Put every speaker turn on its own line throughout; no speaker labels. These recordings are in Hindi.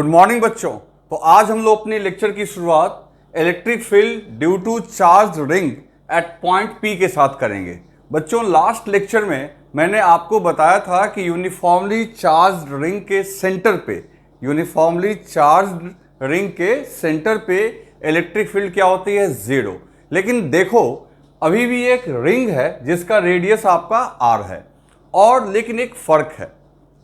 गुड मॉर्निंग बच्चों। तो आज हम लोग अपनी लेक्चर की शुरुआत electric field due to charge ring at point P के साथ करेंगे। बच्चों लास्ट लेक्चर में मैंने आपको बताया था कि यूनिफॉर्मली चार्ज रिंग के सेंटर पे इलेक्ट्रिक फील्ड क्या होती है, जीरो। लेकिन देखो अभी भी एक रिंग है जिसका रेडियस आपका r है, और लेकिन एक फर्क है।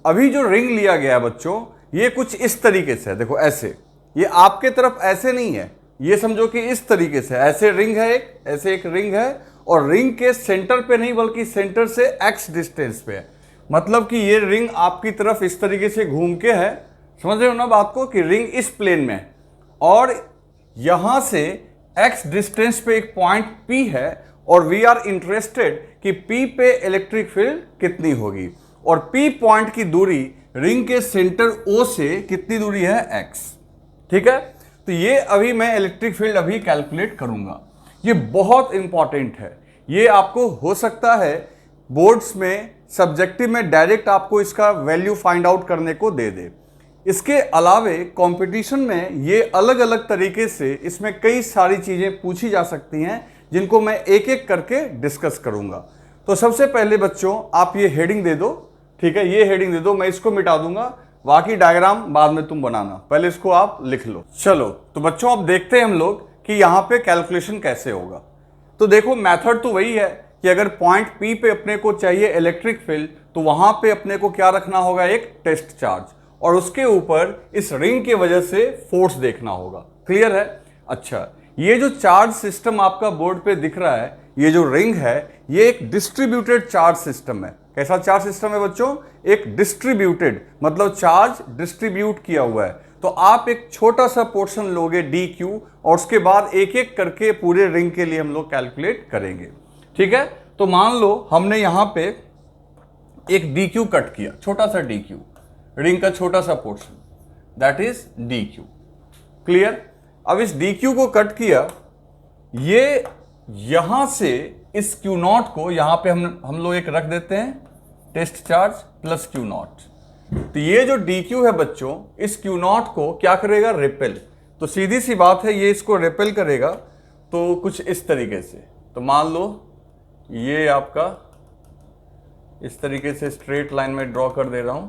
अभी जो रिंग लिया गया है बच्चों, ये कुछ इस तरीके से है। देखो ऐसे, ये आपके तरफ ऐसे नहीं है, ये समझो कि इस तरीके से ऐसे रिंग है, ऐसे एक रिंग है, और रिंग के सेंटर पे नहीं बल्कि सेंटर से x डिस्टेंस पे है। मतलब कि ये रिंग आपकी तरफ इस तरीके से घूम के है, समझ रहे हो ना बात को, कि रिंग इस प्लेन में है और यहां से x डिस्टेंस पे एक पॉइंट P है, और वी आर इंटरेस्टेड कि P पे इलेक्ट्रिक फील्ड कितनी होगी, और P पॉइंट की दूरी रिंग के सेंटर O से कितनी दूरी है, x। ठीक है, तो ये अभी मैं इलेक्ट्रिक फील्ड अभी कैलकुलेट करूंगा। ये बहुत इंपॉर्टेंट है, ये आपको हो सकता है बोर्ड्स में सब्जेक्टिव में डायरेक्ट आपको इसका वैल्यू फाइंड आउट करने को दे दे। इसके अलावे कंपटीशन में ये अलग अलग तरीके से इसमें कई सारी चीजें पूछी जा सकती हैं, जिनको मैं एक एक करके डिस्कस करूंगा। तो सबसे पहले बच्चों आप ये हेडिंग दे दो, ठीक है, ये हेडिंग दे दो, मैं इसको मिटा दूंगा, बाकी डायग्राम बाद में तुम बनाना, पहले इसको आप लिख लो। चलो तो बच्चों अब देखते हैं हम लोग कि यहाँ पे कैलकुलेशन कैसे होगा। तो देखो मेथड तो वही है कि अगर पॉइंट P पे अपने को चाहिए इलेक्ट्रिक फील्ड, तो वहां पे अपने को क्या रखना होगा, एक टेस्ट चार्ज, और उसके ऊपर इस रिंग की वजह से फोर्स देखना होगा। क्लियर है? अच्छा, ये जो चार्ज सिस्टम आपका बोर्ड पे दिख रहा है, ये जो रिंग है, ये एक डिस्ट्रीब्यूटेड चार्ज सिस्टम है। कैसा चार्ज सिस्टम है बच्चों? एक डिस्ट्रीब्यूटेड, मतलब चार्ज डिस्ट्रीब्यूट किया हुआ है। तो आप एक छोटा सा पोर्शन लोगे dq, और उसके बाद एक एक करके पूरे रिंग के लिए हम लोग कैलकुलेट करेंगे। ठीक है, तो मान लो हमने यहां पे एक dq कट किया, छोटा सा dq, रिंग का छोटा सा portion, that is dq। Clear? अब इस dq को कट किया, ये यहां से इस Q0 को यहां पे हम लोग एक रख देते हैं, टेस्ट चार्ज प्लस Q0। तो ये जो dq है बच्चों, इस Q0 को क्या करेगा, रिपेल। तो सीधी सी बात है, ये इसको रिपेल करेगा तो कुछ इस तरीके से। तो मान लो ये आपका इस तरीके से स्ट्रेट लाइन में ड्रॉ कर दे रहा हूं,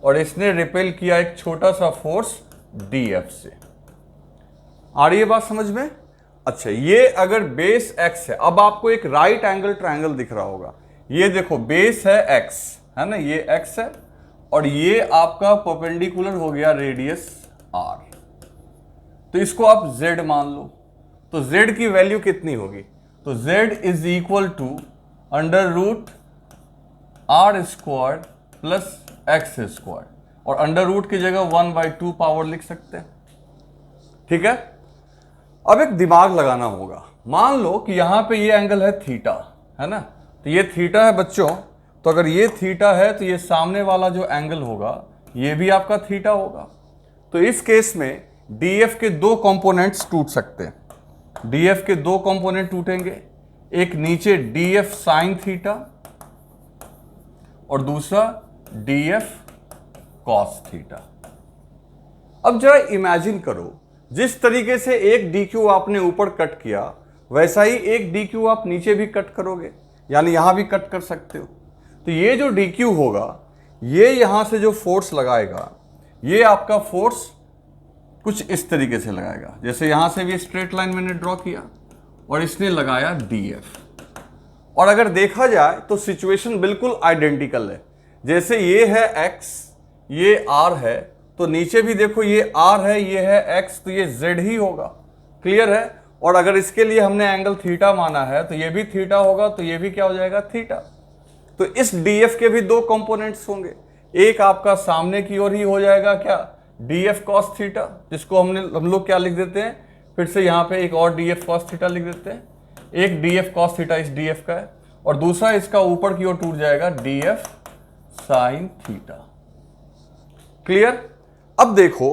और इसने रिपेल किया एक छोटा सा फोर्स dF से। आ रही है बात समझ में? अच्छा, ये अगर बेस x है, अब आपको एक राइट एंगल ट्रायंगल दिख रहा होगा, ये देखो बेस है x, है ना, ये x है, और ये आपका परपेंडिकुलर हो गया रेडियस r। तो इसको आप z मान लो, तो z की वैल्यू कितनी होगी, तो z is equal to under root r square plus x square, और अंडर रूट की जगह 1/2 पावर लिख सकते हैं। ठीक है, अब एक दिमाग लगाना होगा। मान लो कि यहां पे ये एंगल है थीटा, है ना, तो ये थीटा है बच्चों। तो अगर ये थीटा है तो ये सामने वाला जो एंगल होगा ये भी आपका थीटा होगा। तो इस केस में डीएफ के दो कंपोनेंट्स टूट सकते हैं। डीएफ के दो कंपोनेंट टूटेंगे, एक नीचे डीएफ साइन थीटा और दूसरा डीएफ कॉस थीटा। अब जरा इमेजिन करो, जिस तरीके से एक DQ आपने ऊपर कट किया, वैसा ही एक DQ आप नीचे भी कट करोगे, यानी यहां भी कट कर सकते हो। तो ये जो DQ होगा, ये यहां से जो फोर्स लगाएगा, ये आपका फोर्स कुछ इस तरीके से लगाएगा, जैसे यहां से भी स्ट्रेट लाइन मैंने ड्रॉ किया और इसने लगाया DF। और अगर देखा जाए तो सिचुएशन बिल्कुल आइडेंटिकल है। जैसे ये है x, ये r है, तो नीचे भी देखो ये r है, ये है x, तो ये z ही होगा। क्लियर है? और अगर इसके लिए हमने एंगल थीटा माना है तो ये भी थीटा होगा, तो ये भी क्या हो जाएगा, थीटा। तो इस df के भी दो कंपोनेंट्स होंगे, एक आपका सामने की ओर ही हो जाएगा क्या, df cos थीटा, जिसको हम लोग क्या लिख देते हैं, फिर से यहाँ पे एक और df cos थीटा लिख देते हैं। एक df cos थीटा इस df का है, और दूसरा इसका ऊपर की ओर टूट जाएगा df sin थीटा। क्लियर? अब देखो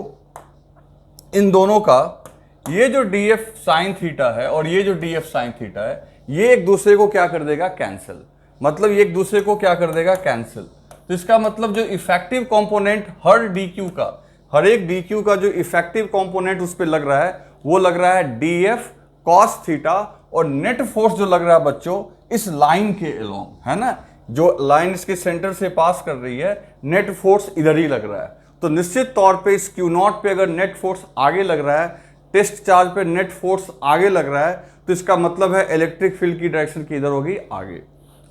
इन दोनों का, ये जो df sin थीटा है और ये जो df sin थीटा है, ये एक दूसरे को क्या कर देगा, कैंसिल। मतलब ये एक दूसरे को क्या कर देगा, कैंसिल। तो इसका मतलब जो इफेक्टिव कंपोनेंट हर dq का, हर एक डी क्यू का जो इफेक्टिव कंपोनेंट उस पर लग रहा है वो लग रहा है डी एफ कॉस थीटा, और नेट फोर्स जो लग रहा है बच्चों इस लाइन के अलोंग, है ना, जो लाइन इसके सेंटर से पास कर रही है, नेट फोर्स इधर ही लग रहा है। तो निश्चित तौर पे इस क्यू नॉट पे अगर नेट फोर्स आगे लग रहा है, टेस्ट चार्ज पे नेट फोर्स आगे लग रहा है, तो इसका मतलब है इलेक्ट्रिक फील्ड की डायरेक्शन की इधर होगी आगे।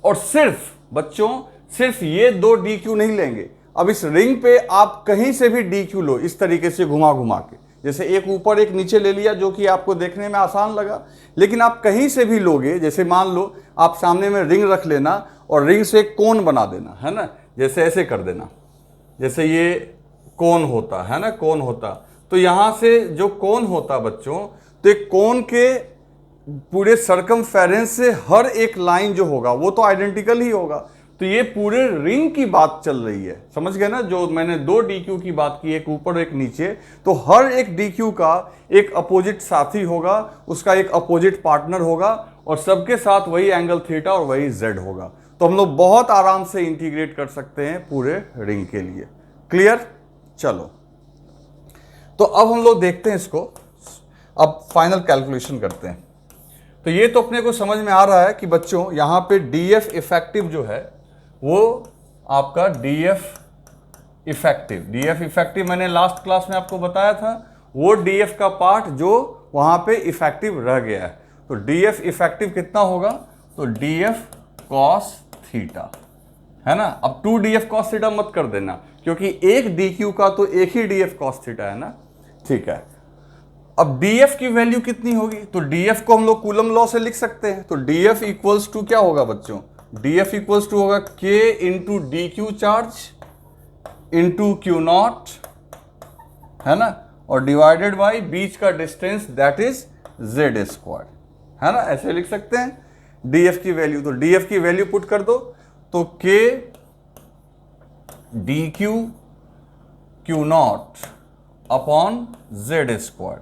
और सिर्फ बच्चों सिर्फ ये दो डी क्यू नहीं लेंगे, अब इस रिंग पे आप कहीं से भी डी क्यू लो, इस तरीके से घुमा घुमा के, जैसे एक ऊपर एक नीचे ले लिया जो कि आपको देखने में आसान लगा, लेकिन आप कहीं से भी लोगे, जैसे मान लो आप सामने में रिंग रख लेना और रिंग से एक कोन बना देना, है ना, जैसे ऐसे कर देना, जैसे ये कोन होता है ना, कोन होता, तो यहां से जो कोन होता बच्चों, तो एक कोन के पूरे सरकमफेरेंस से हर एक लाइन जो होगा वो तो आइडेंटिकल ही होगा। तो ये पूरे रिंग की बात चल रही है, समझ गए ना, जो मैंने दो डी क्यू की बात की, एक ऊपर एक नीचे, तो हर एक डी क्यू का एक अपोजिट साथी होगा, उसका एक अपोजिट पार्टनर होगा, और सबके साथ वही एंगल थीटा और वही जेड होगा। तो हम लोग बहुत आराम से इंटीग्रेट कर सकते हैं पूरे रिंग के लिए। क्लियर? चलो, तो अब हम लोग देखते हैं इसको, अब फाइनल कैलकुलेशन करते हैं। तो ये तो अपने को समझ में आ रहा है कि बच्चों यहाँ पे डी एफ इफेक्टिव जो है वो आपका डी एफ इफेक्टिव मैंने लास्ट क्लास में आपको बताया था, वो डी एफ का पार्ट जो वहाँ पे इफेक्टिव रह गया है। तो डी एफ इफेक्टिव कितना होगा? तो डी एफ कॉस थीटा, है ना। अब 2 डी एफ कॉस थीटा मत कर देना, क्योंकि एक डी क्यू का तो एक ही डी एफ कॉस थीटा है ना, ठीक है। अब डी एफ की वैल्यू कितनी होगी? तो डी एफ को हम लोग कूलम लॉ से लिख सकते हैं। तो डी एफ इक्वल्स टू क्या होगा बच्चों? डी एफ इक्वल्स टू होगा के into D Q charge into q not, है ना, और डिवाइडेड बाई बीच का distance that is Z square, है ना, ऐसे लिख सकते हैं डी एफ की वैल्यू। तो डी एफ की वैल्यू पुट कर दो, तो के d Q Q naught upon Z square,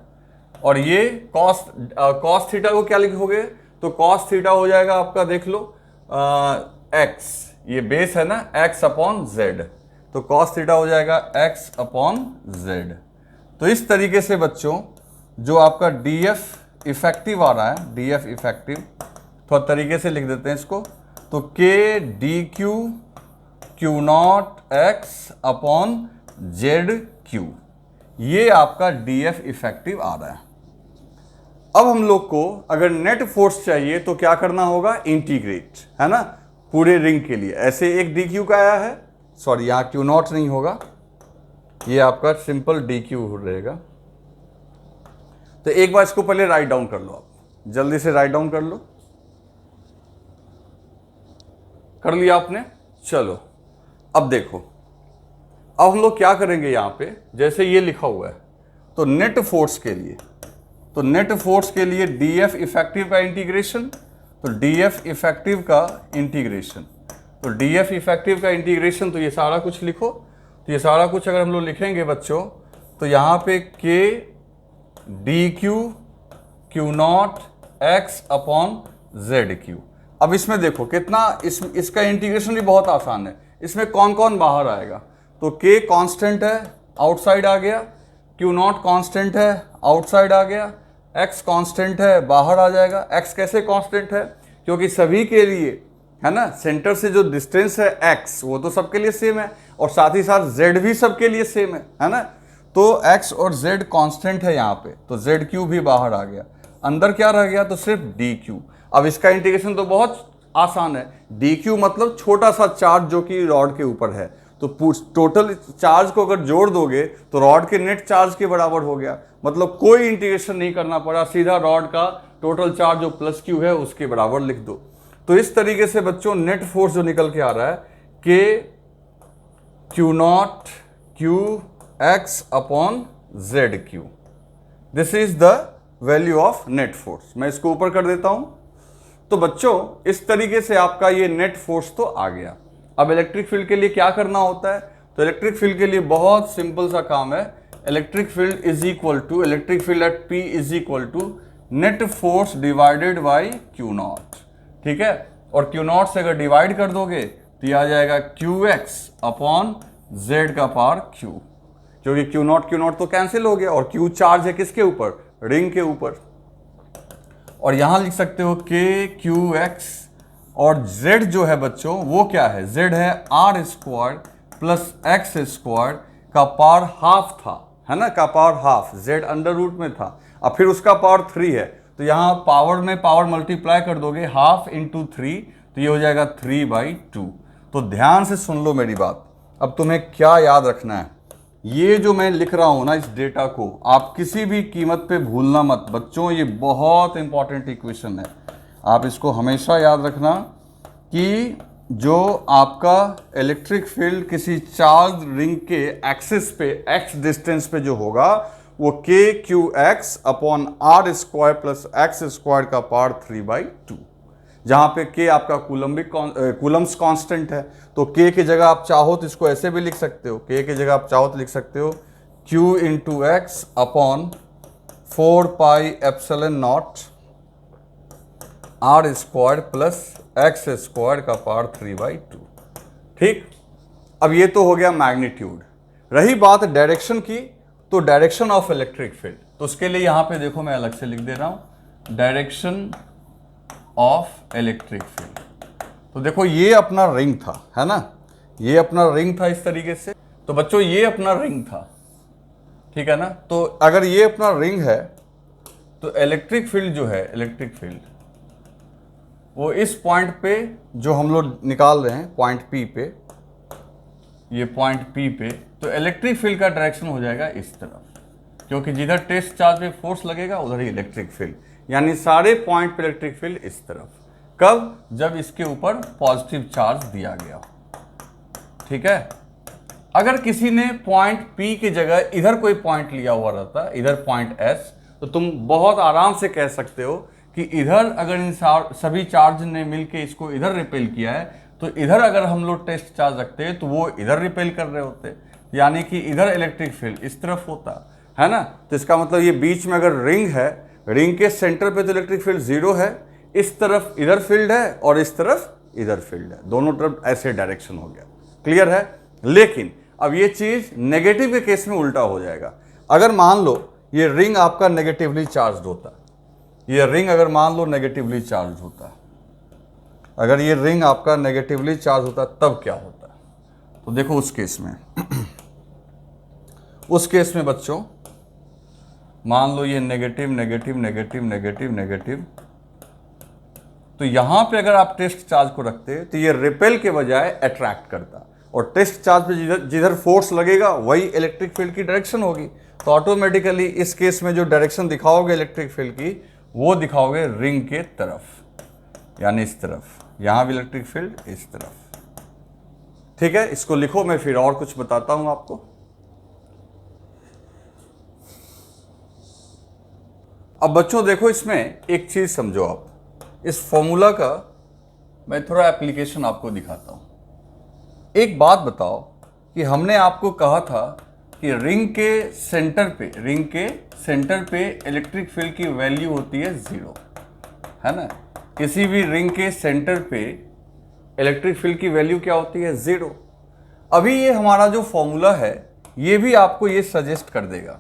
और ये कॉस थीटा को क्या लिखोगे? तो कॉस थीटा हो जाएगा आपका, देख लो, एक्स, ये बेस है ना, एक्स अपॉन जेड, तो कॉस थीटा हो जाएगा एक्स अपॉन जेड। तो इस तरीके से बच्चों जो आपका डी एफ इफेक्टिव आ रहा है, डी एफ इफेक्टिव थोड़ा तरीके से लिख देते हैं इसको, तो के d Q Q not x upon Z Q, ये आपका डी एफ इफेक्टिव आ रहा है। अब हम लोग को अगर नेट फोर्स चाहिए तो क्या करना होगा? इंटीग्रेट, है ना, पूरे रिंग के लिए। ऐसे एक डी क्यू का आया है, सॉरी यहाँ क्यू नॉट नहीं होगा, ये आपका सिंपल डी क्यू रहेगा। तो एक बार इसको पहले राइट डाउन कर लो, आप जल्दी से राइट डाउन कर लो। कर लिया आपने? चलो अब देखो, अब हम लोग क्या करेंगे यहाँ पे, जैसे ये लिखा हुआ है, तो नेट फोर्स के लिए, तो नेट फोर्स के लिए डी एफ इफेक्टिव का इंटीग्रेशन, तो डी एफ इफेक्टिव का इंटीग्रेशन, तो डी एफ इफेक्टिव का इंटीग्रेशन, तो ये सारा कुछ लिखो। तो ये सारा कुछ अगर हम लोग लिखेंगे बच्चों, तो यहाँ पे के d Q Q not x upon Z Q. अब इसमें देखो कितना, इसका इंटीग्रेशन भी बहुत आसान है। इसमें कौन कौन बाहर आएगा? तो के कांस्टेंट है, आउटसाइड आ गया, क्यू नॉट कांस्टेंट है, आउटसाइड आ गया, एक्स कांस्टेंट है, बाहर आ जाएगा। एक्स कैसे कांस्टेंट है? क्योंकि सभी के लिए, है ना, सेंटर से जो डिस्टेंस है एक्स वो तो सबके लिए सेम है, और साथ ही साथ जेड भी सबके लिए सेम है ना। तो एक्स और जेड कांस्टेंट है यहाँ पे, तो जेड क्यू भी बाहर आ गया। अंदर क्या रह गया? तो सिर्फ डी क्यू। अब इसका इंटीग्रेशन तो बहुत आसान है, डी क्यू मतलब छोटा सा चार्ज जो कि रॉड के ऊपर है, तो टोटल चार्ज को अगर जोड़ दोगे तो रॉड के नेट चार्ज के बराबर हो गया। मतलब कोई इंटीग्रेशन नहीं करना पड़ा, सीधा रॉड का टोटल चार्ज जो प्लस क्यू है उसके बराबर लिख दो। तो इस तरीके से बच्चों नेट फोर्स जो निकल के आ रहा है के Q not Q x upon Z Q, this is the value of net force. मैं इसको ऊपर कर देता हूं। तो बच्चों इस तरीके से आपका ये नेट फोर्स तो आ गया। अब इलेक्ट्रिक फील्ड के लिए क्या करना होता है? तो इलेक्ट्रिक फील्ड के लिए बहुत सिंपल सा काम है। Electric field is equal to, electric field at P is equal to net force divided by Q nought, ठीक है। और क्यू नॉट से अगर डिवाइड कर दोगे तो यह आ जाएगा क्यू एक्स अपॉन जेड का पावर क्यू। क्योंकि क्यू नॉट तो कैंसिल हो गया और क्यू चार्ज है किसके ऊपर, रिंग के ऊपर। और यहां लिख सकते हो के क्यू एक्स, और z जो है बच्चों वो क्या है, z है r square plus x square का पावर हाफ था, है ना, का power half, z under root में था, अब फिर उसका पावर 3 है, तो यहाँ पावर में पावर मल्टीप्लाई कर दोगे, हाफ इंटू 3, तो ये हो जाएगा 3/2। तो ध्यान से सुन लो मेरी बात, अब तुम्हें क्या याद रखना है, ये जो मैं लिख रहा हूं ना इस डेटा को, आप किसी भी कीमत पे भूलना मत बच्चों, ये बहुत इंपॉर्टेंट इक्वेशन है, आप इसको हमेशा याद रखना कि जो आपका इलेक्ट्रिक फील्ड किसी चार्ज रिंग के एक्सिस पे एक्स डिस्टेंस पे जो होगा वो k q x upon r square plus x square का पावर 3/2, जहां पे के आपका कूलम्स कांस्टेंट है, तो के की जगह आप चाहो तो इसको ऐसे भी लिख सकते हो, के की जगह आप चाहो तो लिख सकते हो q into x upon 4πε0 R square plus x square का पावर 3/2। ठीक, अब ये तो हो गया मैग्नीट्यूड। रही बात डायरेक्शन की, तो डायरेक्शन ऑफ इलेक्ट्रिक फील्ड, तो उसके लिए यहां पे देखो मैं अलग से लिख दे रहा हूं, डायरेक्शन ऑफ इलेक्ट्रिक फील्ड। तो देखो ये अपना रिंग था, है ना, ये अपना रिंग था इस तरीके से, तो बच्चों ये अपना रिंग था, ठीक है ना। तो अगर ये अपना रिंग है तो इलेक्ट्रिक फील्ड जो है, इलेक्ट्रिक फील्ड वो इस पॉइंट पे जो हम लोग निकाल रहे हैं, पॉइंट पी पे, ये पॉइंट पी पे, तो इलेक्ट्रिक फील्ड का डायरेक्शन हो जाएगा इस तरफ, क्योंकि जिधर टेस्ट चार्ज पे फोर्स लगेगा उधर ही इलेक्ट्रिक फील्ड, यानी सारे पॉइंट पे इलेक्ट्रिक फील्ड इस तरफ। कब, जब इसके ऊपर पॉजिटिव चार्ज दिया गया, ठीक है। अगर किसी ने पॉइंट P की जगह इधर कोई पॉइंट लिया हुआ रहता, इधर पॉइंट S, तो तुम बहुत आराम से कह सकते हो कि इधर अगर इन सभी चार्ज ने मिलके इसको इधर रिपेल किया है, तो इधर अगर हम लोग टेस्ट चार्ज रखते तो वो इधर रिपेल कर रहे होते, यानी कि इधर इलेक्ट्रिक फील्ड इस तरफ होता, है ना। तो इसका मतलब ये बीच में अगर रिंग है, रिंग के सेंटर पे तो इलेक्ट्रिक फील्ड 0 है, इस तरफ इधर फील्ड है और इस तरफ इधर फील्ड है, दोनों तरफ ऐसे डायरेक्शन हो गया, क्लियर है। लेकिन अब ये चीज नेगेटिव के केस में उल्टा हो जाएगा। अगर मान लो ये रिंग आपका नेगेटिवली चार्ज होता, ये रिंग अगर मान लो नेगेटिवली चार्ज होता, अगर ये रिंग आपका नेगेटिवली चार्ज होता तब क्या होता, तो देखो उस केस में उस केस में बच्चों मान लो ये negative negative negative negative negative, तो यहां पे अगर आप टेस्ट चार्ज को रखते तो ये रिपेल के बजाय अट्रैक्ट करता, और टेस्ट चार्ज पे जिधर फोर्स लगेगा वही इलेक्ट्रिक फील्ड की डायरेक्शन होगी, तो ऑटोमेटिकली इस केस में जो डायरेक्शन दिखाओगे इलेक्ट्रिक फील्ड की वो दिखाओगे रिंग के तरफ, यानी इस तरफ, यहां भी इलेक्ट्रिक फील्ड इस तरफ, ठीक है। इसको लिखो, मैं फिर और कुछ बताता हूं आपको। अब बच्चों देखो इसमें एक चीज समझो, आप इस फॉर्मूला का मैं थोड़ा एप्लीकेशन आपको दिखाता हूं। एक बात बताओ कि हमने आपको कहा था कि रिंग के सेंटर पे इलेक्ट्रिक फील्ड की वैल्यू होती है 0, है ना। किसी भी रिंग के सेंटर पे इलेक्ट्रिक फील्ड की वैल्यू क्या होती है, 0। अभी ये हमारा जो फॉर्मूला है ये भी आपको ये सजेस्ट कर देगा,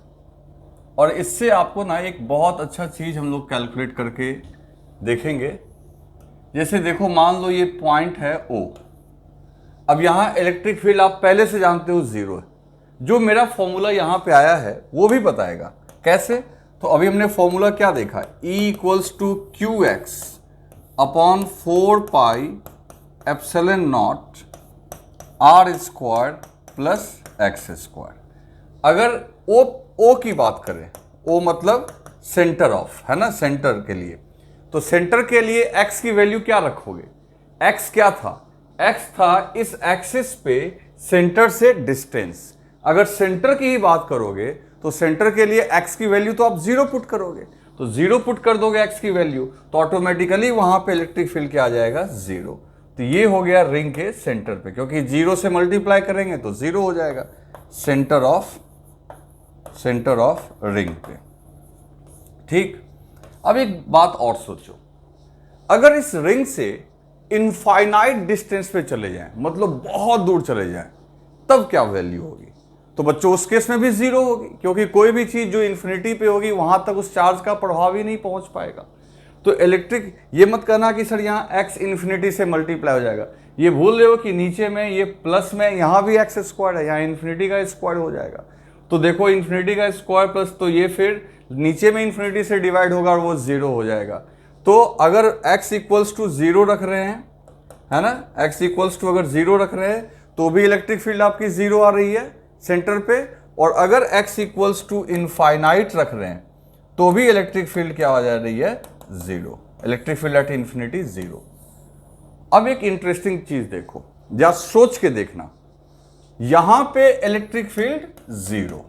और इससे आपको ना एक बहुत अच्छा चीज हम लोग कैलकुलेट करके देखेंगे। जैसे देखो मान लो ये पॉइंट है O, अब यहां इलेक्ट्रिक फील्ड आप पहले से जानते हो 0 है, जो मेरा फॉर्मूला यहां पे आया है वो भी बताएगा कैसे। तो अभी हमने फॉर्मूला क्या देखा, E equals to Q x upon 4πε0 R square plus x square. अगर O की बात करें, O मतलब सेंटर ऑफ, है ना, सेंटर के लिए, तो सेंटर के लिए x की वैल्यू क्या रखोगे, x क्या था, x था इस एक्सिस पे सेंटर से डिस्टेंस। अगर सेंटर की ही बात करोगे तो सेंटर के लिए x की वैल्यू तो आप 0 पुट करोगे, तो 0 पुट कर दोगे x की वैल्यू, तो ऑटोमेटिकली वहां पे इलेक्ट्रिक फील्ड क्या आ जाएगा, 0। तो ये हो गया रिंग के सेंटर पे, क्योंकि 0 से मल्टीप्लाई करेंगे तो 0 हो जाएगा, सेंटर ऑफ रिंग पे, ठीक। अब एक बात और सोचो, अगर इस रिंग से इनफाइनाइट डिस्टेंस पे चले जाएं, मतलब बहुत दूर चले जाएं, तब क्या वैल्यू होगी। तो बच्चों उस केस में भी जीरो होगी, क्योंकि कोई भी चीज जो इन्फिनिटी पे होगी वहां तक उस चार्ज का प्रभाव ही नहीं पहुंच पाएगा। तो इलेक्ट्रिक, ये मत कहना कि सर यहाँ x इन्फिनिटी से मल्टीप्लाई हो जाएगा, ये भूल रहे हो कि नीचे में ये प्लस में यहाँ भी एक्स स्क्वायर है, यहाँ इन्फिनिटी का स्क्वायर हो जाएगा। तो देखो इन्फिनिटी का स्क्वायर प्लस, तो ये फिर नीचे में इन्फिनिटी से डिवाइड होगा और वो जीरो हो जाएगा। तो अगर x इक्वल्स टू जीरो रख रहे हैं, है ना, x इक्वल्स टू अगर जीरो रख रहे हैं तो भी इलेक्ट्रिक फील्ड आपकी जीरो आ रही है सेंटर पे, और अगर x इक्वल्स टू इनफाइनाइट रख रहे हैं तो भी इलेक्ट्रिक फील्ड क्या आ जा रही है, zero. Electric field at infinity zero. अब एक इंटरेस्टिंग चीज देखो, या सोच के देखना, यहां पे इलेक्ट्रिक फील्ड जीरो।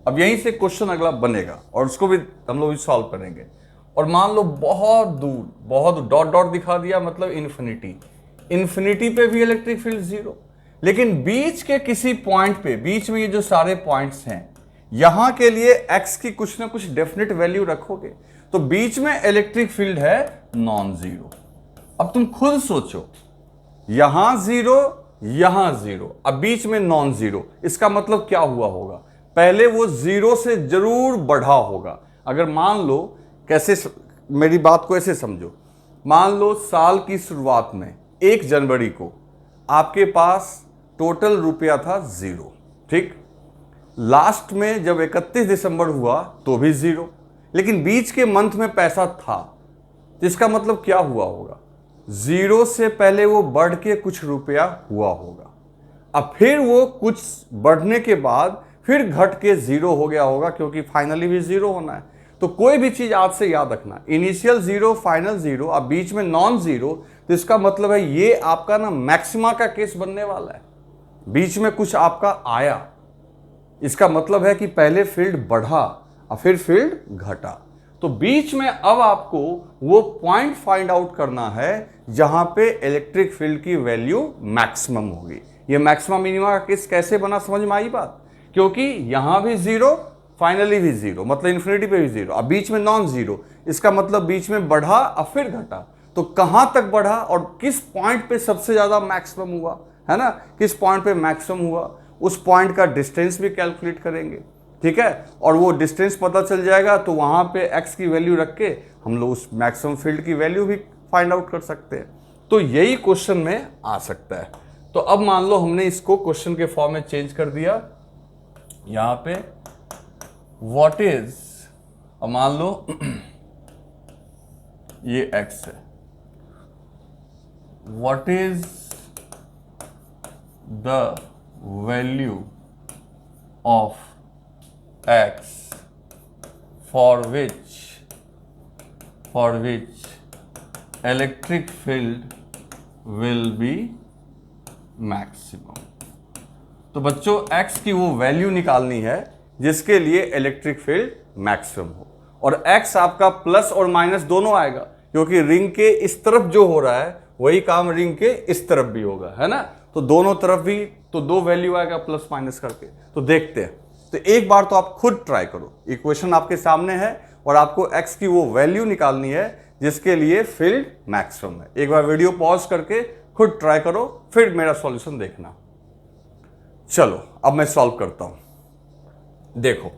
अब यहीं से क्वेश्चन अगला बनेगा और उसको भी हम लोग सॉल्व करेंगे। और मान लो बहुत दूर, बहुत डॉट डॉट दिखा दिया, मतलब इन्फिनिटी, इन्फिनिटी पे भी इलेक्ट्रिक फील्ड जीरो। लेकिन बीच के किसी पॉइंट पे, बीच में ये जो सारे पॉइंट्स हैं, यहां के लिए x की कुछ ना कुछ डेफिनेट वैल्यू रखोगे तो बीच में इलेक्ट्रिक फील्ड है नॉन जीरो। अब तुम खुद सोचो, यहां जीरो, यहां जीरो, अब बीच में नॉन जीरो, इसका मतलब क्या हुआ होगा, पहले वो जीरो से जरूर बढ़ा होगा। अगर मान लो, कैसे, मेरी बात को ऐसे समझो, मान लो साल की शुरुआत में 1 जनवरी को आपके पास टोटल रुपया था जीरो, ठीक, लास्ट में जब 31 दिसंबर हुआ तो भी जीरो, लेकिन बीच के मंथ में पैसा था, तो इसका मतलब क्या हुआ होगा, जीरो से पहले वो बढ़ के कुछ रुपया हुआ होगा, अब फिर वो कुछ बढ़ने के बाद फिर घट के जीरो हो गया होगा, क्योंकि फाइनली भी जीरो होना है। तो कोई भी चीज आज से याद रखना, इनिशियल जीरो, फाइनल जीरो, अब बीच में नॉन जीरो, तो इसका मतलब है ये आपका ना मैक्सिमा का केस बनने वाला है। बीच में कुछ आपका आया, इसका मतलब है कि पहले फील्ड बढ़ा और फिर फील्ड घटा। तो बीच में अब आपको वो पॉइंट फाइंड आउट करना है जहां पे इलेक्ट्रिक फील्ड की वैल्यू मैक्सिमम होगी। ये मैक्सिमम मिनिमा का केस कैसे बना, समझ में आई बात, क्योंकि यहां भी जीरो, फाइनली भी जीरो, मतलब इन्फिनिटी पे भी जीरो, अब बीच में नॉन जीरो, इसका मतलब बीच में बढ़ा और फिर घटा। तो कहां तक बढ़ा और किस पॉइंट पे सबसे ज्यादा मैक्सिमम हुआ, है ना, किस पॉइंट पे मैक्सिमम हुआ, उस पॉइंट का डिस्टेंस भी कैलकुलेट करेंगे, ठीक है, और वो डिस्टेंस पता चल जाएगा तो वहां पे x की वैल्यू रख के हम लोग उस मैक्सिमम फील्ड की वैल्यू भी फाइंड आउट कर सकते हैं। तो यही क्वेश्चन में आ सकता है। तो अब मान लो हमने इसको क्वेश्चन के फॉर्म में चेंज कर दिया, यहां पे व्हाट इज, अब मान लो ये x है, what is the value of x for which electric field will be maximum। तो बच्चों x की वो वैल्यू निकालनी है जिसके लिए इलेक्ट्रिक फील्ड मैक्सिमम हो, और x आपका प्लस और माइनस दोनों आएगा, क्योंकि रिंग के इस तरफ जो हो रहा है वही काम रिंग के इस तरफ भी होगा, है ना, तो दोनों तरफ भी तो दो वैल्यू आएगा प्लस माइनस करके। तो देखते हैं, तो एक बार तो आप खुद ट्राई करो, इक्वेशन आपके सामने है और आपको x की वो वैल्यू निकालनी है जिसके लिए फील्ड मैक्सिमम है। एक बार वीडियो पॉज करके खुद ट्राई करो, फिर मेरा सॉल्यूशन देखना। चलो अब मैं सॉल्व करता हूं। देखो,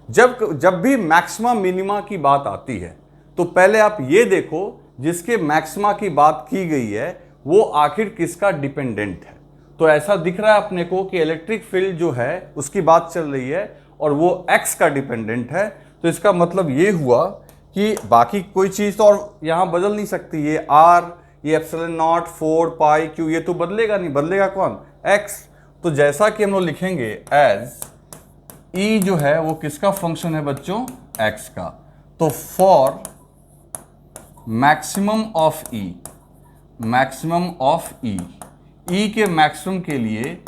जब भी मैक्सिमा मिनिमा की बात आती है तो पहले आप ये देखो जिसके मैक्सिमा की बात की गई है वो आखिर किसका डिपेंडेंट है। तो ऐसा दिख रहा है अपने को कि इलेक्ट्रिक फील्ड जो है उसकी बात चल रही है और वो x का डिपेंडेंट है। तो इसका मतलब ये हुआ कि बाकी कोई चीज तो और यहां बदल नहीं सकती, ये r, ये एप्सिलॉन नॉट, 4 पाई q, ये तो बदलेगा नहीं, बदलेगा कौन, x। तो जैसा कि हम लोग लिखेंगे एज e जो है वो किसका फंक्शन है बच्चों, x का। तो for maximum of e, maximum of e, e के मैक्सिमम के लिए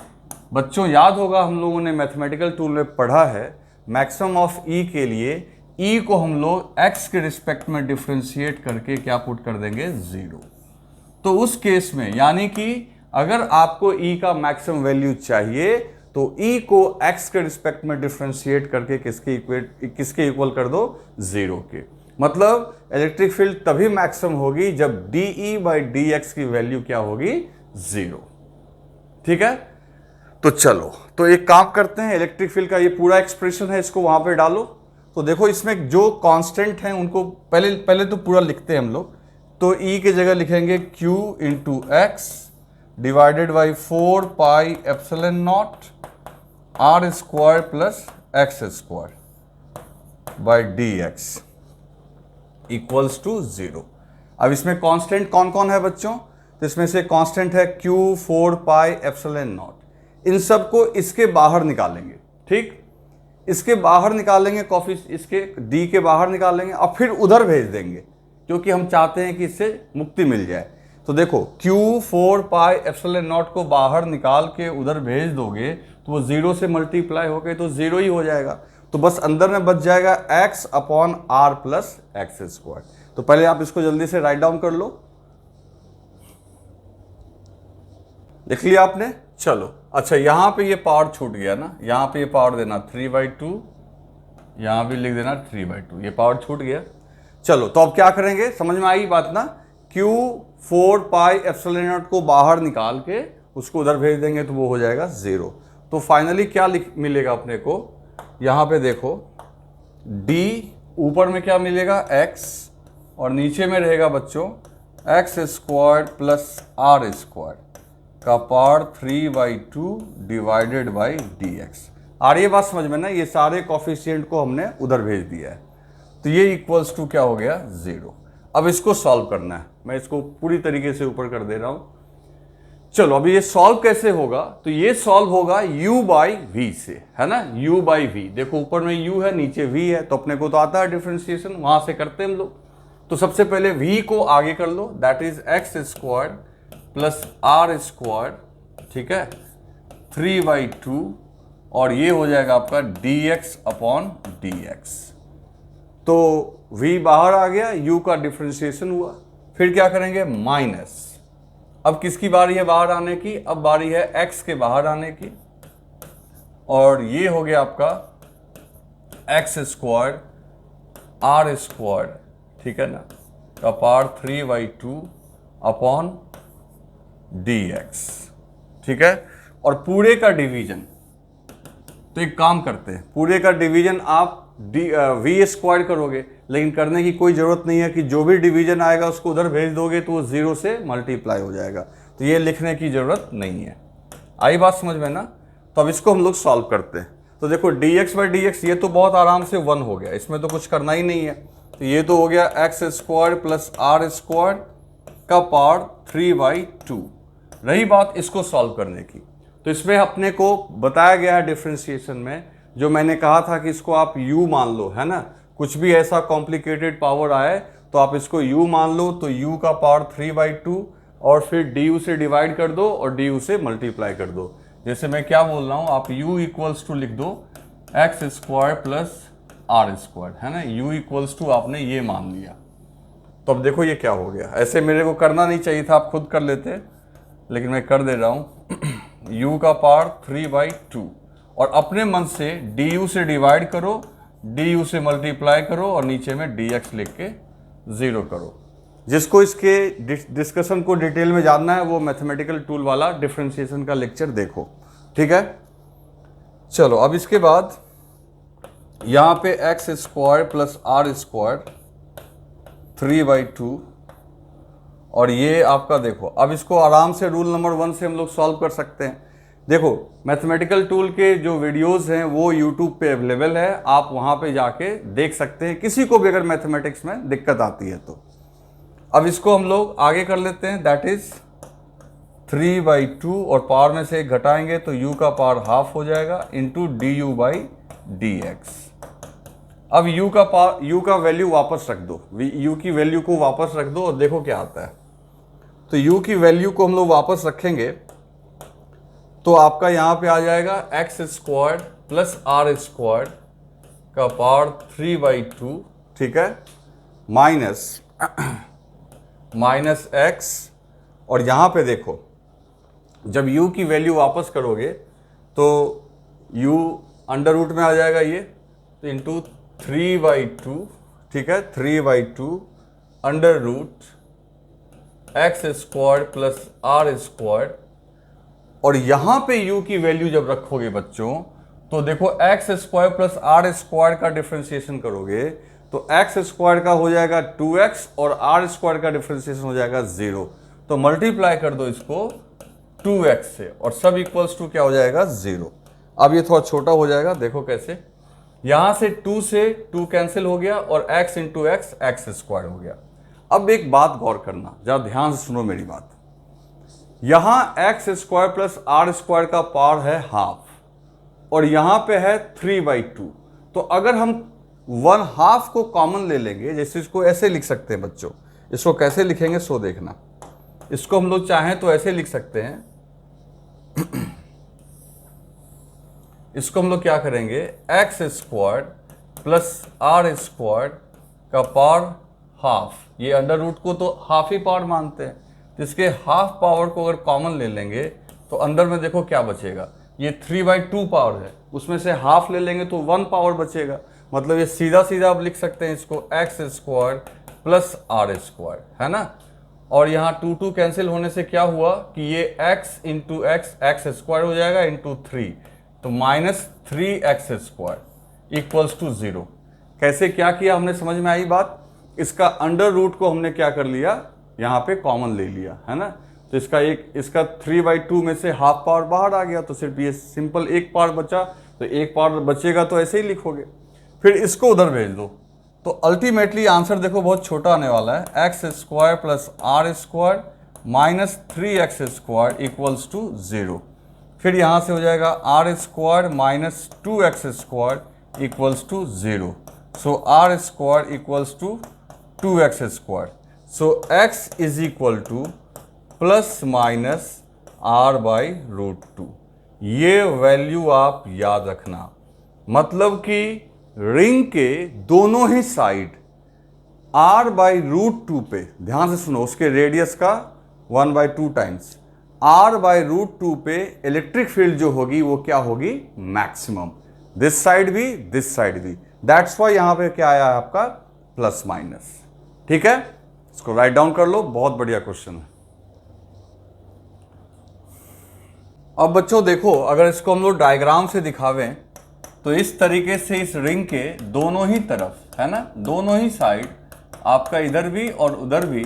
बच्चों याद होगा हम लोगों ने मैथमेटिकल टूल में पढ़ा है, मैक्सिमम ऑफ e के लिए e को हम लोग x के रिस्पेक्ट में डिफरेंशिएट करके क्या पुट कर देंगे, 0। तो उस केस में यानी कि अगर आपको e का मैक्सिमम वैल्यू चाहिए तो e को x के रिस्पेक्ट में डिफरेंशिएट करके किसके इक्वल कर दो, 0 के। मतलब इलेक्ट्रिक फील्ड तभी मैक्सिमम होगी जब dE by dx की वैल्यू क्या होगी, 0। ठीक है। तो चलो, तो एक काम करते हैं, इलेक्ट्रिक फील्ड का ये पूरा एक्सप्रेशन है, इसको वहां पे डालो। तो देखो इसमें जो कांस्टेंट हैं उनको पहले तो पूरा लिखते हैं हम लोग। तो E की जगह लिखेंगे Q into x divided by 4 pi epsilon naught r square plus x square by d x equals to 0। अब इसमें कांस्टेंट कौन कौन है बच्चों? तो इसमें से कांस्टेंट है Q 4 पाई एप्सिलॉन नॉट। इन सब को इसके बाहर निकालेंगे, ठीक, इसके बाहर निकालेंगे, इसके D के बाहर निकालेंगे और फिर उधर भेज देंगे, क्योंकि हम चाहते हैं कि इससे मुक्ति मिल जाए। तो देखो Q 4 पाई एप्सिलॉन नॉट को बाहर निकाल के उधर भेज दोगे तो वो 0 से मल्टीप्लाई हो गए तो 0 ही हो जाएगा। तो बस अंदर में बच जाएगा x upon r plus x square. तो पहले आप इसको जल्दी से राइट डाउन कर लो। लिख लिया आपने? चलो अच्छा, यहां पे ये पावर छूट गया ना, यहां पे ये पावर देना 3/2, यहां भी लिख देना 3/2, ये पावर छूट गया। चलो तो अब क्या करेंगे, समझ में आई बात ना? Q 4 पाई एप्सिलॉन नॉट को बाहर निकाल के उसको उधर भेज देंगे तो वो हो जाएगा 0। तो फाइनली क्या मिलेगा अपने को, यहां पे देखो D ऊपर में क्या मिलेगा x और नीचे में रहेगा बच्चों x square plus are square का power 3/2 divided by d x. और ये बात समझ में ना, ये सारे कॉफिशिएंट को हमने उधर भेज दिया है, तो ये इक्वल्स टू क्या हो गया 0। अब इसको सॉल्व करना है, मैं इसको पूरी तरीके से ऊपर कर दे रहा हूं। चलो अभी ये सॉल्व कैसे होगा, तो ये सॉल्व होगा u बाई वी से, है ना, u बाई वी। देखो ऊपर में u है नीचे v है, तो अपने को तो आता है डिफरेंशिएशन, वहां से करते हैं हम लोग। तो सबसे पहले v को आगे कर लो, that is x square plus are square, ठीक है, 3/2, और ये हो जाएगा आपका dx अपॉन dx। तो v बाहर आ गया, u का डिफरेंशिएशन हुआ। फिर क्या करेंगे, माइनस, अब किसकी बारी है बाहर आने की, अब बारी है x के बाहर आने की, और ये हो गया आपका एक्स स्क्वायर आर स्क्वायर, ठीक है ना, का पावर 3/2 अपॉन dx, ठीक है। और पूरे का डिवीजन, तो एक काम करते हैं, पूरे का डिवीजन आप वी स्क्वायर करोगे, लेकिन करने की कोई ज़रूरत नहीं है कि जो भी डिवीजन आएगा उसको उधर भेज दोगे तो वो 0 से मल्टीप्लाई हो जाएगा, तो ये लिखने की ज़रूरत नहीं है। आई बात समझ में ना? तो अब इसको हम लोग सॉल्व करते हैं। तो देखो dx बाई dx ये तो बहुत आराम से 1 हो गया, इसमें तो कुछ करना ही नहीं है। तो ये तो हो गया x square plus are square का पावर 3/2। रही बात इसको सॉल्व करने की, तो इसमें अपने को बताया गया है डिफरेंशिएशन में, जो मैंने कहा था कि इसको आप u मान लो, है ना, कुछ भी ऐसा कॉम्प्लिकेटेड पावर आए तो आप इसको u मान लो। तो u का पावर 3/2 और फिर du से डिवाइड कर दो और du से मल्टीप्लाई कर दो। जैसे मैं क्या बोल रहा हूँ, आप u इक्वल्स टू लिख दो x square plus are square, है ना, u इक्वल्स टू आपने ये मान लिया। तो अब देखो ये क्या हो गया, ऐसे मेरे को करना नहीं चाहिए था, आप खुद कर लेते, लेकिन मैं कर दे रहा हूँ। u का पावर 3/2 और अपने मन से du से डिवाइड करो, du से मल्टीप्लाई करो और नीचे में dx लिख के 0 करो। जिसको इसके डिस्कशन को डिटेल में जानना है वो मैथमेटिकल टूल वाला डिफरेंशिएशन का लेक्चर देखो, ठीक है। चलो अब इसके बाद यहाँ पे x square plus are square 3/2 और ये आपका देखो, अब इसको आराम से रूल नंबर 1 से हम लोग सॉल्व कर सकते हैं। देखो मैथमेटिकल टूल के जो वीडियोस हैं वो यूट्यूब पे अवेलेबल है, आप वहाँ पे जाके देख सकते हैं, किसी को भी अगर मैथमेटिक्स में दिक्कत आती है तो। अब इसको हम लोग आगे कर लेते हैं, दैट इज 3/2 और पावर में से एक घटाएंगे तो u का पावर हाफ हो जाएगा इंटू du बाई dx। अब u का वैल्यू वापस रख दो, u की वैल्यू को वापस रख दो और देखो क्या आता है। तो u की वैल्यू को हम लोग वापस रखेंगे तो आपका यहाँ पे आ जाएगा x square plus are square का पावर 3/2, ठीक है, माइनस एक्स, और यहाँ पे देखो जब u की वैल्यू वापस करोगे तो u अंडर रूट में आ जाएगा ये, तो इंटू 3/2, ठीक है, 3/2 under root x square plus are square और यहां पे u की वैल्यू जब रखोगे बच्चों, तो देखो x square plus are square का डिफरेंशिएशन करोगे तो एक्स स्क्वायर का हो जाएगा 2x और आर स्क्वायर का डिफरेंशिएशन हो जाएगा 0। तो मल्टीप्लाई कर दो इसको 2x से और सब इक्वल्स टू क्या हो जाएगा 0। अब ये थोड़ा छोटा हो जाएगा, देखो कैसे, यहां से 2 से 2 कैंसिल हो गया और x into x x square हो गया। अब एक बात गौर करना, जरा ध्यान से सुनो मेरी बात। यहां x square plus are square का पावर है हाफ और यहां पे है 3/2। तो अगर हम 1/2 को कॉमन ले लेंगे, जैसे इसको ऐसे लिख सकते हैं बच्चों, इसको कैसे लिखेंगे सो देखना। इसको हम लोग चाहें तो ऐसे लिख सकते हैं, इसको हम लोग क्या करेंगे, x square plus are square का पावर हाफ, ये अंडर रूट को तो हाफ ही पावर मानते हैं, तो इसके हाफ पावर को अगर कॉमन ले लेंगे तो अंदर में देखो क्या बचेगा, ये 3/2 पावर है, उसमें से हाफ ले लेंगे तो 1 पावर बचेगा। मतलब ये सीधा सीधा आप लिख सकते हैं इसको x square plus are square, है ना। और यहाँ 2 कैंसिल होने से क्या हुआ कि ये x into x x square हो जाएगा इंटू 3, तो -3x स्क्वायर इक्वल्स टू 0। कैसे क्या किया हमने, समझ में आई बात। इसका अंडर रूट को हमने क्या कर लिया, यहाँ पे कॉमन ले लिया, है ना। तो इसका 3/2 में से हाफ पावर बाहर आ गया, तो सिर्फ ये सिंपल एक पावर बचा, तो एक पावर बचेगा तो ऐसे ही लिखोगे। फिर इसको उधर भेज दो, तो अल्टीमेटली आंसर देखो बहुत छोटा आने वाला है, x square plus are square minus 3x square equals to 0। फिर यहाँ से हो जाएगा r square minus 2x square equals to 0। So r square equals to 2x square. So x is equal to plus minus r by root 2। ये वैल्यू आप याद रखना, मतलब कि रिंग के दोनों ही साइड r बाई रूट 2 पे, ध्यान से सुनो, उसके रेडियस का 1/2 टाइम्स r बाई रूट 2 पे इलेक्ट्रिक फील्ड जो होगी वो क्या होगी, मैक्सिमम। दिस साइड भी दिस साइड भी, दैट्स वाई यहां पे क्या आया है आपका प्लस माइनस। ठीक है, इसको राइट डाउन कर लो, बहुत बढ़िया क्वेश्चन है। अब बच्चों देखो, अगर इसको हम लोग डायग्राम से दिखावें तो इस तरीके से इस रिंग के दोनों ही तरफ, है ना, दोनों ही साइड आपका इधर भी और उधर भी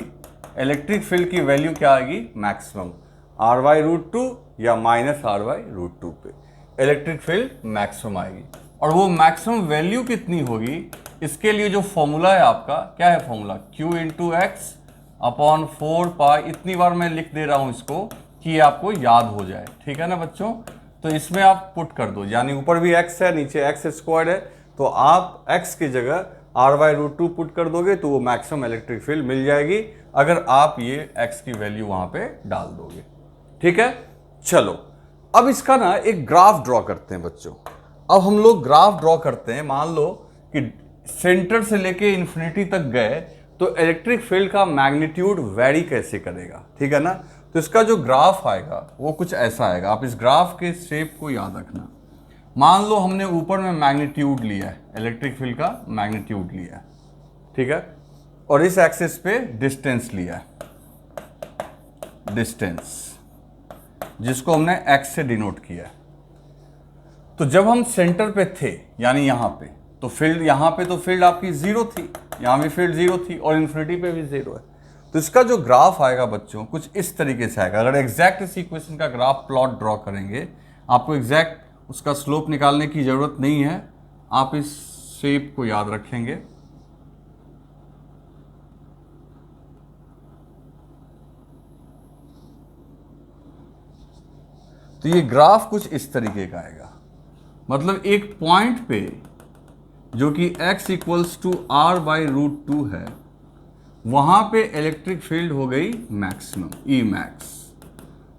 इलेक्ट्रिक फील्ड की वैल्यू क्या आएगी, मैक्सिमम। r बाई रूट 2 या माइनस r बाई रूट 2 पे इलेक्ट्रिक फील्ड मैक्सिमम आएगी। और वो मैक्सिमम वैल्यू कितनी होगी, इसके लिए जो फॉर्मूला है आपका, क्या है formula, q into x upon 4 पाई। इतनी बार मैं लिख दे रहा हूं इसको कि ये आपको याद हो जाए, ठीक है ना बच्चों। तो इसमें आप पुट कर दो, यानी ऊपर भी x है नीचे एक्स स्क्वायर है, तो आप x की जगह r बाई रूट 2 पुट कर दोगे तो वो मैक्सिमम इलेक्ट्रिक फील्ड मिल जाएगी, अगर आप ये x की वैल्यू वहां पे डाल दोगे। ठीक है, चलो अब इसका ना एक ग्राफ ड्रॉ करते हैं बच्चों। अब हम लोग ग्राफ ड्रॉ करते हैं, मान लो कि सेंटर से लेके इन्फिनिटी तक गए तो इलेक्ट्रिक फील्ड का मैग्नीट्यूड वेरी कैसे करेगा, ठीक है ना। तो इसका जो ग्राफ आएगा वो कुछ ऐसा आएगा, आप इस ग्राफ के शेप को याद रखना। मान लो हमने ऊपर में मैग्नीट्यूड लिया है, इलेक्ट्रिक फील्ड का मैग्नीट्यूड लिया है, ठीक है, और इस एक्सिस पे डिस्टेंस लिया है, डिस्टेंस जिसको हमने x से डिनोट किया है। तो जब हम सेंटर पे थे, यानी यहां पे, तो फील्ड यहां पे, तो फील्ड आपकी 0 थी, यहां भी फील्ड 0 थी और इन्फिनिटी पे भी 0 है। तो इसका जो ग्राफ आएगा बच्चों कुछ इस तरीके से आएगा। अगर एग्जैक्ट इस इक्वेशन का ग्राफ प्लॉट ड्रॉ करेंगे, आपको एग्जैक्ट उसका स्लोप निकालने की जरूरत नहीं है, आप इस शेप को याद रखेंगे। तो ये ग्राफ कुछ इस तरीके का आएगा, मतलब एक पॉइंट पे जो कि x equals to r by root 2 है, वहां पे इलेक्ट्रिक फील्ड हो गई मैक्सिमम, ई मैक्स।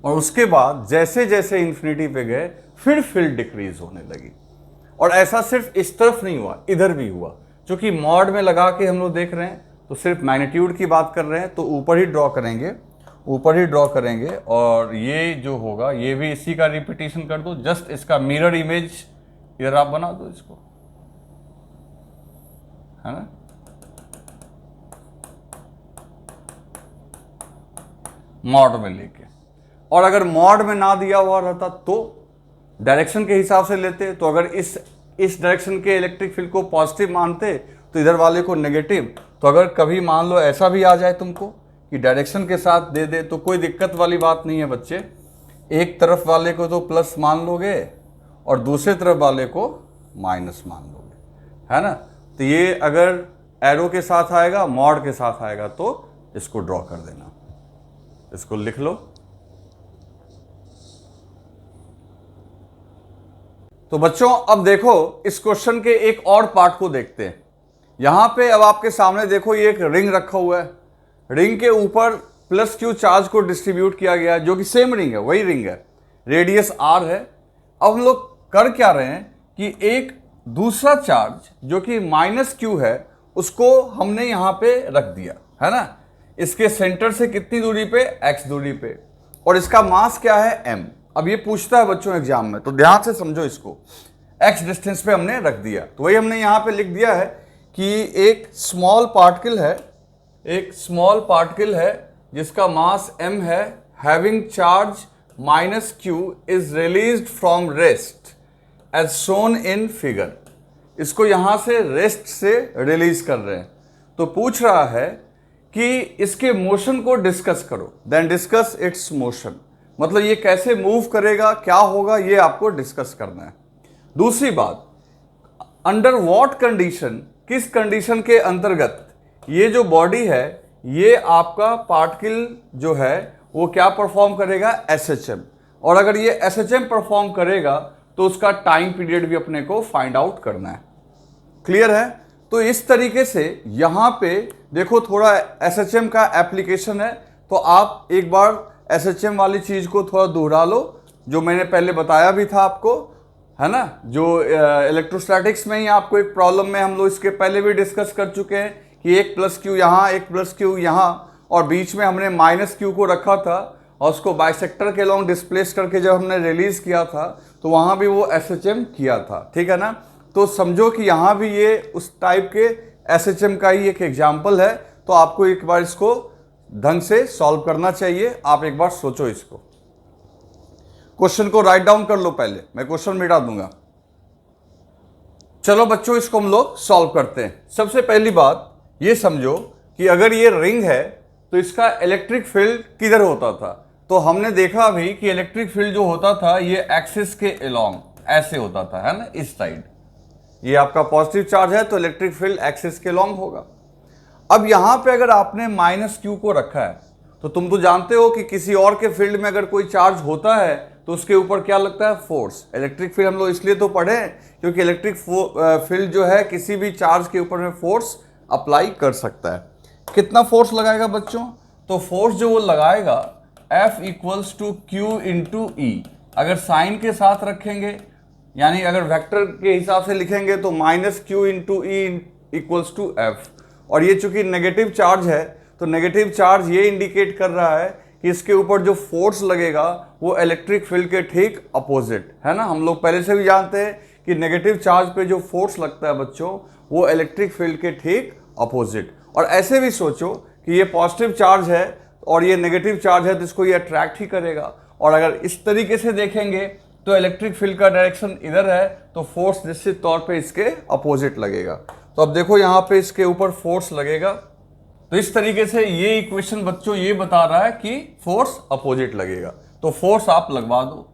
और उसके बाद जैसे जैसे इन्फिनिटी पे गए फिर फील्ड डिक्रीज होने लगी। और ऐसा सिर्फ इस तरफ नहीं हुआ, इधर भी हुआ। क्योंकि मॉड में लगा के हम लोग देख रहे हैं तो सिर्फ मैग्नीट्यूड की बात कर रहे हैं, तो ऊपर ही ड्रॉ करेंगे, ऊपर ही ड्रॉ करेंगे। और ये जो होगा ये भी इसी का रिपीटेशन कर दो, जस्ट इसका मिरर इमेज इधर आप बना दो इसको, है ना। मॉड में लेके और अगर मॉड में ना दिया हुआ रहता तो डायरेक्शन के हिसाब से लेते। तो अगर इस डायरेक्शन के इलेक्ट्रिक फील्ड को पॉजिटिव मानते तो इधर वाले को नेगेटिव। तो अगर कभी मान लो ऐसा भी आ जाए तुमको कि डायरेक्शन के साथ दे दे तो कोई दिक्कत वाली बात नहीं है बच्चे। एक तरफ वाले को तो प्लस मान लोगे और दूसरे तरफ वाले को माइनस मान लोगे, है ना। तो ये अगर एरो के साथ आएगा, मॉड के साथ आएगा तो इसको ड्रॉ कर देना, इसको लिख लो। तो बच्चों अब देखो इस क्वेश्चन के एक और पार्ट को देखते हैं। यहां पे अब आपके सामने देखो ये एक रिंग रखा हुआ है, रिंग के ऊपर प्लस क्यू चार्ज को डिस्ट्रीब्यूट किया गया है, जो कि सेम रिंग है, वही रिंग है, रेडियस आर है। अब हम लोग कर क्या रहे हैं कि एक दूसरा चार्ज जो कि माइनस क्यू है उसको हमने यहां पे रख दिया, है ना। इसके सेंटर से कितनी दूरी पे, x दूरी पे, और इसका मास क्या है, m। अब ये पूछता है बच्चों एग्जाम में, तो ध्यान से समझो इसको। x डिस्टेंस पे हमने रख दिया, तो वही हमने यहां पे लिख दिया है कि एक स्मॉल पार्टिकल है जिसका मास m है, having charge minus q is released from rest as shown in figure. इसको यहां से रेस्ट से रिलीज कर रहे हैं। तो पूछ रहा है कि इसके मोशन को डिस्कस करो, देन डिस्कस इट्स मोशन। मतलब ये कैसे मूव करेगा, क्या होगा, ये आपको डिस्कस करना है। दूसरी बात, अंडर व्हाट कंडीशन, किस कंडीशन के अंतर्गत ये जो बॉडी है, ये आपका पार्टिकल जो है वो क्या परफॉर्म करेगा, SHM। और अगर ये SHM परफॉर्म करेगा तो उसका टाइम पीरियड भी अपने को फाइंड आउट करना है। क्लियर है। तो इस तरीके से यहां पे देखो थोड़ा SHM का एप्लीकेशन है, तो आप एक बार SHM वाली चीज को थोड़ा दोहरा लो, जो मैंने पहले बताया भी था आपको, है ना। जो इलेक्ट्रोस्टैटिक्स में ही आपको एक प्रॉब्लम में हम लोग इसके पहले भी डिस्कस कर चुके हैं कि एक प्लस क्यू यहाँ, एक प्लस क्यू यहाँ, और बीच में हमने माइनस क्यू को रखा था और उसको बाइसेक्टर के लॉन्ग डिस्प्लेस करके जब हमने रिलीज किया था तो वहाँ भी वो SHM किया था, ठीक है ना। तो समझो कि यहाँ भी ये उस टाइप के SHM का ही एक एग्जाम्पल है। तो आपको एक बार इसको ढंग से सॉल्व करना चाहिए। आप एक बार सोचो इसको, क्वेश्चन को राइट डाउन कर लो, पहले मैं क्वेश्चन मिटा दूंगा। चलो बच्चों इसको हम लोग सॉल्व करते हैं। सबसे पहली बात ये समझो कि अगर ये रिंग है तो इसका इलेक्ट्रिक फील्ड किधर होता था। तो हमने देखा अभी कि इलेक्ट्रिक फील्ड जो होता था ये एक्सिस के अलोंग ऐसे होता था, है ना, इस साइड। ये आपका पॉजिटिव चार्ज है तो इलेक्ट्रिक फील्ड एक्सिस के अलोंग होगा। अब यहां पे अगर आपने माइनस क्यू को रखा है तो तुम तो जानते हो कि किसी और के फील्ड में अगर कोई चार्ज होता है तो उसके ऊपर क्या लगता है, फोर्स। इलेक्ट्रिक फील्ड हम लोग इसलिए तो पढ़े क्योंकि इलेक्ट्रिक फील्ड जो है किसी भी चार्ज के ऊपर में फोर्स अप्लाई कर सकता है। कितना फोर्स लगाएगा बच्चों, तो फोर्स जो वो लगाएगा F equals to Q into E. अगर साइन के साथ रखेंगे यानी अगर वेक्टर के हिसाब से लिखेंगे तो minus q into E equals to F. और ये चूंकि नेगेटिव चार्ज है तो नेगेटिव चार्ज ये इंडिकेट कर रहा है कि इसके ऊपर जो फोर्स लगेगा वो इलेक्ट्रिक फील्ड के ठीक अपोजिट, है ना। हम लोग पहले से भी जानते हैं कि नेगेटिव चार्ज पे जो फोर्स लगता है बच्चों वो इलेक्ट्रिक फील्ड के ठीक अपोजिट। और ऐसे भी सोचो कि ये पॉजिटिव चार्ज है और ये नेगेटिव चार्ज है तो इसको ये अट्रैक्ट ही करेगा। और अगर इस तरीके से देखेंगे तो इलेक्ट्रिक फील्ड का डायरेक्शन इधर है तो फोर्स निश्चित तौर पे इसके अपोजिट लगेगा। तो अब देखो यहाँ पे इसके ऊपर फोर्स लगेगा। तो इस तरीके से ये इक्वेशन बच्चों ये बता रहा है कि फोर्स अपोजिट लगेगा, तो फोर्स आप लगवा दो।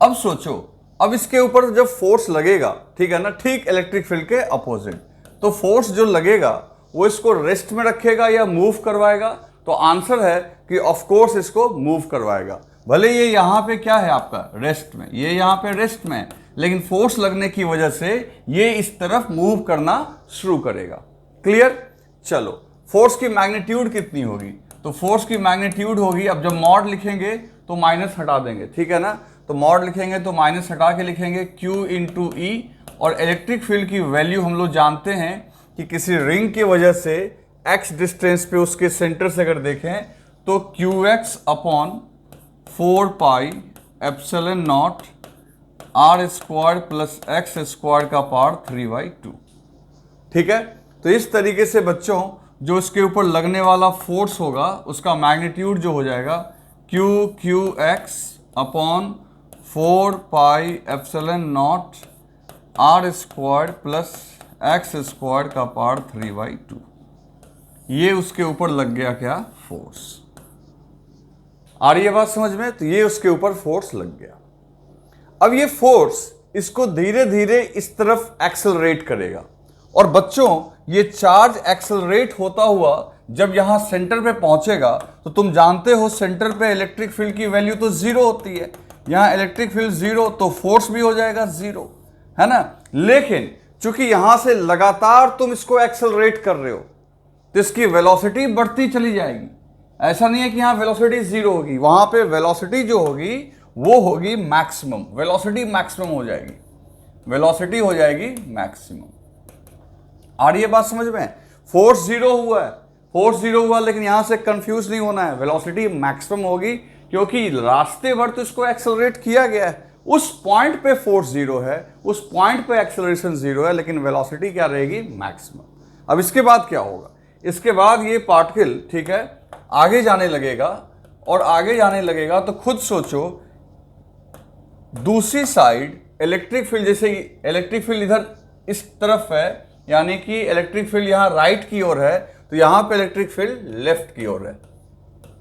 अब सोचो, अब इसके ऊपर जब फोर्स लगेगा, ठीक है ना, ठीक इलेक्ट्रिक फील्ड के अपोजिट, तो फोर्स जो लगेगा वो इसको रेस्ट में रखेगा या मूव करवाएगा। तो आंसर है कि ऑफ कोर्स इसको मूव करवाएगा। भले ये यहाँ पे क्या है आपका रेस्ट में, ये यहाँ पे रेस्ट में है, लेकिन फोर्स लगने की वजह से ये इस तरफ मूव करना शुरू करेगा। क्लियर। चलो फोर्स की मैग्नीट्यूड कितनी होगी, तो फोर्स की मैग्नीट्यूड होगी, अब जब मॉड लिखेंगे तो माइनस हटा देंगे, ठीक है ना। तो मॉड लिखेंगे तो माइनस हटा के लिखेंगे Q इंटू ई। और इलेक्ट्रिक फील्ड की वैल्यू हम लोग जानते हैं कि किसी रिंग की वजह से x डिस्टेंस पे उसके सेंटर से अगर देखें तो QX upon 4 pi epsilon not R square plus x square का पावर 3/2, ठीक है। तो इस तरीके से बच्चों जो इसके ऊपर लगने वाला फोर्स होगा उसका मैग्नीट्यूड जो हो जाएगा QQX upon 4πε0 R square plus x square का पावर 3/2। ये उसके ऊपर लग गया क्या, फोर्स। आ रही है बात समझ में? तो ये उसके ऊपर फोर्स लग गया। अब ये फोर्स इसको धीरे धीरे इस तरफ एक्सेलरेट करेगा, और बच्चों ये चार्ज एक्सेलरेट होता हुआ जब यहां सेंटर पे पहुंचेगा तो तुम जानते हो सेंटर पे इलेक्ट्रिक फील्ड की वैल्यू तो जीरो होती है। यहां इलेक्ट्रिक फील्ड जीरो तो फोर्स भी हो जाएगा जीरो, है ना। लेकिन चूंकि यहां से लगातार तुम इसको एक्सेलरेट कर रहे हो तो इसकी वेलोसिटी बढ़ती चली जाएगी। ऐसा नहीं है कि यहां वेलोसिटी जीरो होगी, वहां पे वेलोसिटी जो होगी वो होगी मैक्सिमम, वेलोसिटी मैक्सिमम हो जाएगी, वेलोसिटी हो जाएगी मैक्सिमम। आ रही है बात समझ में? फोर्स जीरो हुआ है, फोर्स जीरो हुआ, लेकिन यहां से कंफ्यूज नहीं होना है, वेलोसिटी मैक्सिमम होगी क्योंकि रास्ते भर तो इसको एक्सेलरेट किया गया है। उस पॉइंट पे फोर्स जीरो है, उस पॉइंट पे एक्सेलरेशन जीरो है, लेकिन वेलोसिटी क्या रहेगी, मैक्सिमम। अब इसके बाद क्या होगा? इसके बाद ये पार्टिकल, ठीक है, आगे जाने लगेगा, और आगे जाने लगेगा तो खुद सोचो दूसरी साइड इलेक्ट्रिक फील्ड, जैसे इलेक्ट्रिक फील्ड इधर इस तरफ है, यानी कि इलेक्ट्रिक फील्ड यहां राइट की ओर है, तो यहां पे इलेक्ट्रिक फील्ड लेफ्ट की ओर है।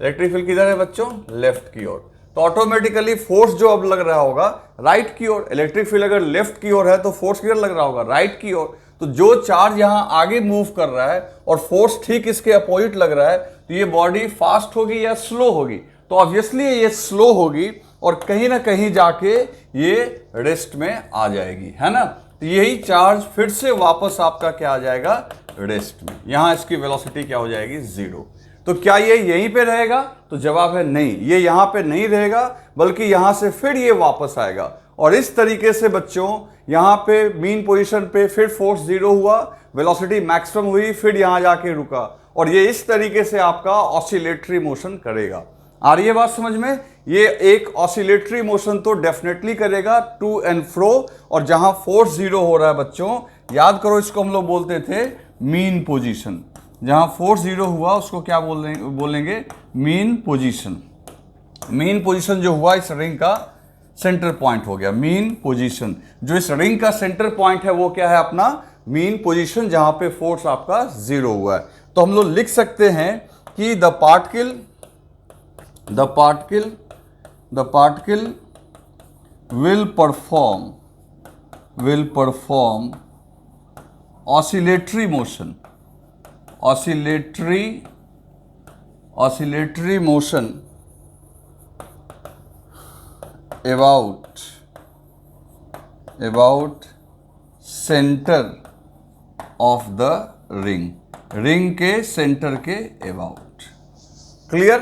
इलेक्ट्रिक फील्ड किधर है बच्चों? लेफ्ट की ओर। तो ऑटोमेटिकली फोर्स जो अब लग रहा होगा राइट की ओर। इलेक्ट्रिक फील्ड अगर लेफ्ट की ओर है तो फोर्स किधर लग रहा होगा? राइट की ओर। तो जो चार्ज यहां आगे मूव कर रहा है और फोर्स ठीक इसके अपोजिट लग रहा है, तो ये बॉडी फास्ट होगी या स्लो होगी? तो ऑब्वियसली ये स्लो होगी और कहीं ना कहीं जाके ये रेस्ट में आ जाएगी, है ना। तो यही चार्ज फिर से वापस आपका क्या आ जाएगा? रेस्ट में। यहां इसकी वेलोसिटी क्या हो जाएगी? जीरो। तो क्या ये यहीं पे रहेगा? तो जवाब है नहीं, ये यहां पे नहीं रहेगा, बल्कि यहां से फिर ये वापस आएगा। और इस तरीके से बच्चों यहां पे मीन पोजीशन पे फिर फोर्स जीरो हुआ, वेलोसिटी मैक्सिमम हुई, फिर यहां जाके रुका, और ये इस तरीके से आपका ऑसिलेटरी मोशन करेगा। आ रही है बात समझ में? ये एक ऑसिलेटरी मोशन तो डेफिनेटली करेगा टू एंड फ्रो, और जहां फोर्स जीरो हो रहा है बच्चों, याद करो इसको हम लोग बोलते थे मीन पोजीशन। जहां फोर्स जीरो हुआ उसको क्या बोलेंगे? Mean position. मीन पोजीशन जो हुआ इस रिंग का सेंटर पॉइंट हो गया मीन पोजीशन। जो इस रिंग का सेंटर पॉइंट है वो क्या है? अपना मीन पोजीशन, जहां पे फोर्स आपका जीरो हुआ है। तो हम लोग लिख सकते हैं कि the particle will perform oscillatory motion about center of the ring के सेंटर के अबाउट। क्लियर?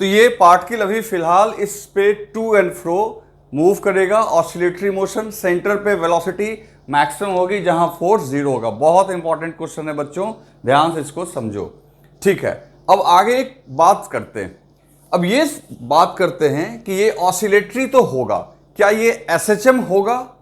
तो ये पार्टिकल अभी फिलहाल इस पे टू एंड फ्रो मूव करेगा, ऑसिलेटरी मोशन, सेंटर पे वेलोसिटी मैक्सिमम होगी जहां फोर्स जीरो होगा। बहुत इंपॉर्टेंट क्वेश्चन है बच्चों, ध्यान से इसको समझो, ठीक है। अब आगे एक बात करते हैं, अब ये बात करते हैं कि ये ऑसिलेटरी तो होगा, क्या ये एसएचएम होगा?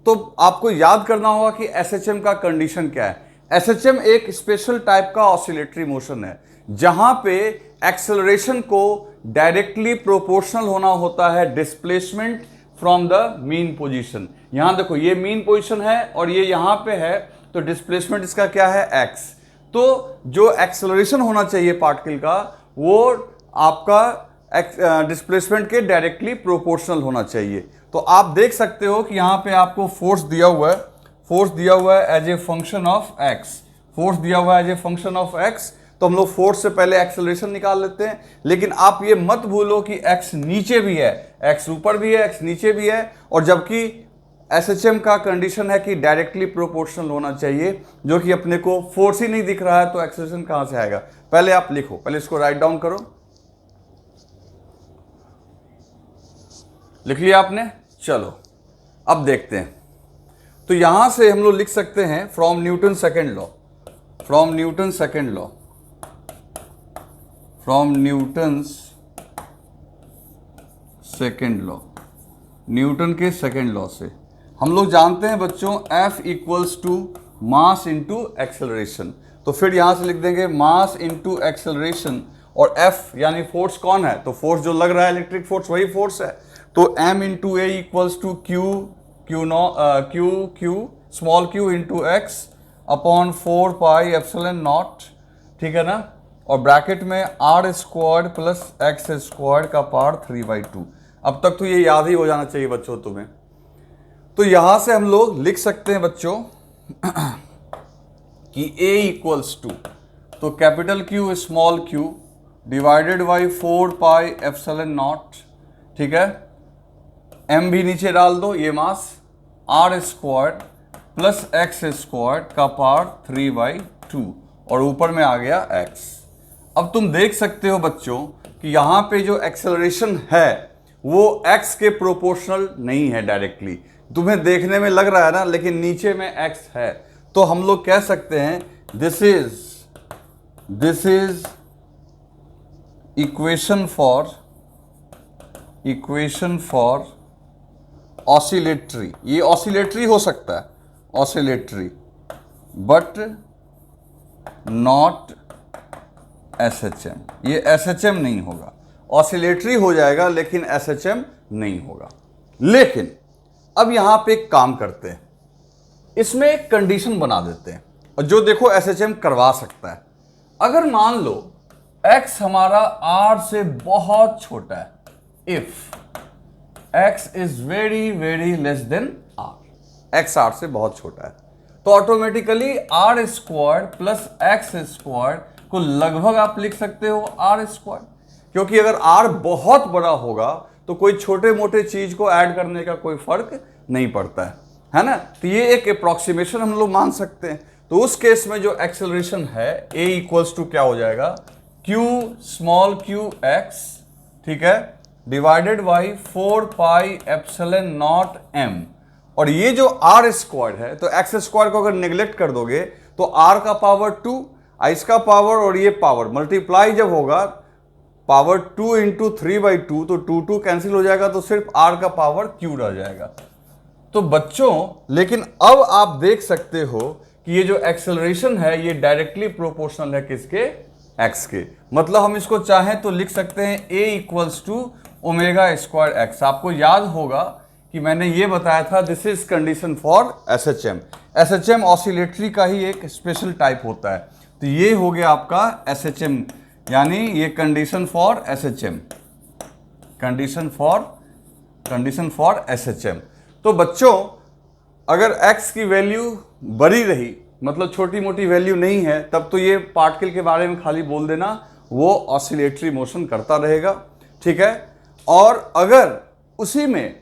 तो आपको याद करना होगा कि एसएचएम का कंडीशन क्या है। एसएचएम एक स्पेशल टाइप का ऑसिलेटरी मोशन है जहां पे एक्सेलरेशन को डायरेक्टली प्रोपोर्शनल होना होता है displacement from the mean position. यहां देखो ये मीन पोजीशन है और ये यहां पे है, तो डिस्प्लेसमेंट इसका क्या है? एक्स। तो जो एक्सेलरेशन होना चाहिए पार्टिकल का वो आपका डिस्प्लेसमेंट के डायरेक्टली प्रोपोर्शनल होना चाहिए। तो आप देख सकते हो कि यहां पे आपको फोर्स दिया हुआ है as a function of x, force दिया हुआ है as a function of x. तो हम लोग फोर्स से पहले एक्सेलरेशन निकाल लेते हैं, लेकिन आप ये मत भूलो कि एक्स नीचे भी है, एक्स ऊपर भी है, एक्स नीचे भी है, और जबकि एसएचएम का कंडीशन है कि डायरेक्टली प्रोपोर्शनल होना चाहिए, जो कि अपने को फोर्स ही नहीं दिख रहा है तो एक्सेलरेशन कहां से आएगा? पहले आप लिखो, पहले इसको राइट डाउन करो। लिख लिया आपने? चलो अब देखते हैं। तो यहां से हम लोग लिख सकते हैं from Newton second law, Newton के सेकेंड लॉ से हम लोग जानते हैं बच्चों F equals to mass into acceleration. तो फिर यहां से लिख देंगे मास इंटू एक्सेलरेशन, और F यानी फोर्स कौन है, तो फोर्स जो लग रहा है इलेक्ट्रिक फोर्स वही फोर्स है। तो M into a equals to q small q into x upon 4 pi epsilon naught, ठीक है ना, और ब्रैकेट में r squared plus x squared का पावर 3/2। अब तक तो ये याद ही हो जाना चाहिए बच्चों तुम्हें। तो यहां से हम लोग लिख सकते हैं बच्चों कि A इक्वल्स टू, तो capital Q small q divided by 4 pi epsilon naught, ठीक है, M भी नीचे डाल दो, ये mass R squared plus x squared का पावर 3/2 और ऊपर में आ गया x। अब तुम देख सकते हो बच्चों कि यहां पे जो एक्सेलरेशन है वो x के प्रोपोर्शनल नहीं है डायरेक्टली, तुम्हें देखने में लग रहा है ना, लेकिन नीचे में x है। तो हम लोग कह सकते हैं this is equation for oscillatory. ये ऑसिलेटरी हो सकता है, ऑसिलेटरी, बट नॉट SHM। ये SHM नहीं होगा, ऑसिलेटरी हो जाएगा लेकिन SHM नहीं होगा। लेकिन अब यहां पे एक काम करते हैं, इसमें एक कंडीशन बना देते हैं, और जो देखो SHM करवा सकता है। अगर मान लो x हमारा r से बहुत छोटा है, if x is very very less than r, x r से बहुत छोटा है, तो automatically r square plus x square को लगभग आप लिख सकते हो r स्क्वायर, क्योंकि अगर r बहुत बड़ा होगा तो कोई छोटे मोटे चीज को ऐड करने का कोई फर्क नहीं पड़ता है ना। तो ये एक अप्रोक्सीमेशन हम लोग मान सकते हैं। तो उस केस में जो एक्सेलरेशन है a इक्वल्स टू क्या हो जाएगा, q स्मॉल q x, ठीक है, divided by 4 pi epsilon not m, और ये जो r स्क्वायर है, तो x स्क्वायर को अगर नेग्लेक्ट कर दोगे तो r का पावर 2, इसका पावर और ये पावर मल्टीप्लाई जब होगा पावर 2 इंटू 3/2, तो 2 कैंसिल हो जाएगा, तो सिर्फ r का पावर q रह जाएगा। तो बच्चों लेकिन अब आप देख सकते हो कि ये जो एक्सेलरेशन है ये डायरेक्टली प्रोपोर्शनल है किसके, x के। मतलब हम इसको चाहें तो लिख सकते हैं a equals to omega square x. आपको याद होगा कि मैंने ये बताया था this is condition for SHM। SHM oscillatory का ही एक स्पेशल टाइप होता है। तो ये हो गया आपका SHM, यानी ये condition for SHM, condition for SHM। तो बच्चों अगर x की वैल्यू बड़ी रही, मतलब छोटी मोटी वैल्यू नहीं है, तब तो ये पार्टिकल के बारे में खाली बोल देना, वो ऑसिलेटरी मोशन करता रहेगा, ठीक है। और अगर उसी में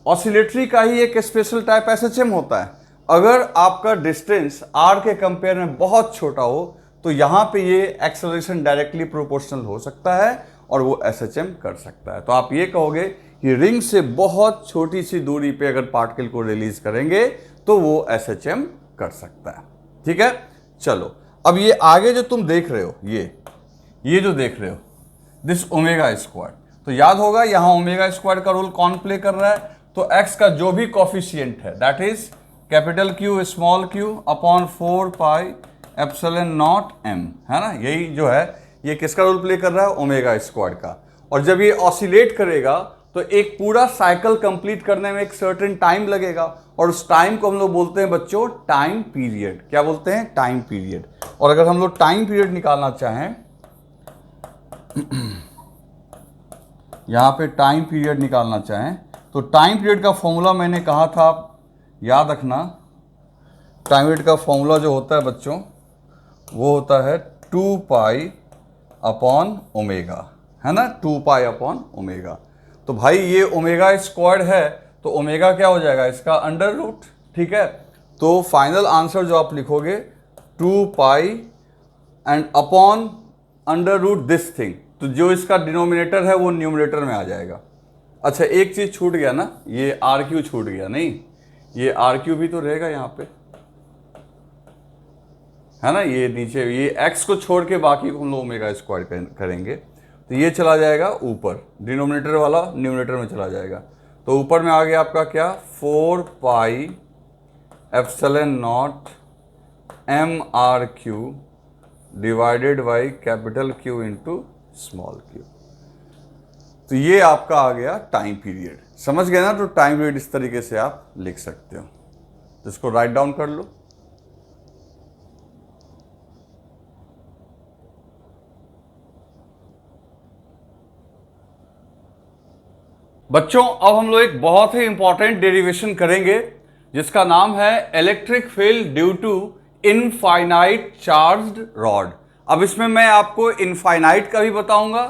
ऑसिलेटरी का ही एक स्पेशल टाइप SHM होता है, अगर आपका डिस्टेंस r के कंपेयर में बहुत छोटा हो तो यहां पे ये एक्सेलरेशन डायरेक्टली प्रोपोर्शनल हो सकता है और वो SHM कर सकता है। तो आप ये कहोगे कि रिंग से बहुत छोटी सी दूरी पे अगर पार्टिकल को रिलीज करेंगे तो वो SHM कर सकता है, ठीक है। चलो अब ये आगे जो तुम देख रहे हो, ये जो देख रहे हो दिस ओमेगा स्क्वायर, तो याद होगा यहां ओमेगा स्क्वायर का रोल कौन प्ले कर रहा है, तो x का जो भी कॉफिशिएंट है that is capital Q small q upon 4 pi epsilon not m, है ना। यही जो है ये किसका रोल प्ले कर रहा है, ओमेगा स्क्वायर का। और जब ये ऑसिलेट करेगा तो एक पूरा साइकिल कंप्लीट करने में एक सर्टेन टाइम लगेगा, और उस टाइम को हम लोग बोलते हैं बच्चों टाइम पीरियड। क्या बोलते हैं, टाइम पीरियड। और अगर हम लोग टाइम पीरियड निकालना चाहें यहां पे टाइम पीरियड निकालना चाहें तो टाइम पीरियड का फॉर्मूला मैंने कहा था, आप याद रखना। टाइम पीरियड का फॉर्मूला जो होता है बच्चों वो होता है 2 पाई अपॉन ओमेगा, है ना, 2 पाई अपॉन ओमेगा। तो भाई ये ओमेगा स्क्वायर्ड है तो ओमेगा क्या हो जाएगा, इसका अंडर रूट, ठीक है। तो फाइनल आंसर जो आप लिखोगे 2 pi and upon under root this thing, तो जो इसका डिनोमिनेटर है वो न्यूमरेटर में आ जाएगा। अच्छा एक चीज छूट गया ना, ये RQ छूट गया, नहीं ये RQ भी तो रहेगा यहाँ पे, है ना। ये नीचे ये x को छोड़ के बाकी को हम लोग ओमेगा स्क्वायर करेंगे, तो ये चला जाएगा ऊपर, डिनोमिनेटर वाला न्यूमरेटर में चला जाएगा। तो ऊपर में आ गया आपका क्या, 4 pi epsilon not MRQ divided by capital Q into small q। तो ये आपका आ गया टाइम पीरियड। समझ गए ना? तो टाइम पीरियड इस तरीके से आप लिख सकते हो। तो इसको राइट डाउन कर लो। बच्चों अब हम लोग एक बहुत ही इंपॉर्टेंट डेरिवेशन करेंगे जिसका नाम है electric field due to infinite charged rod. अब इसमें मैं आपको इनफाइनाइट का भी बताऊंगा,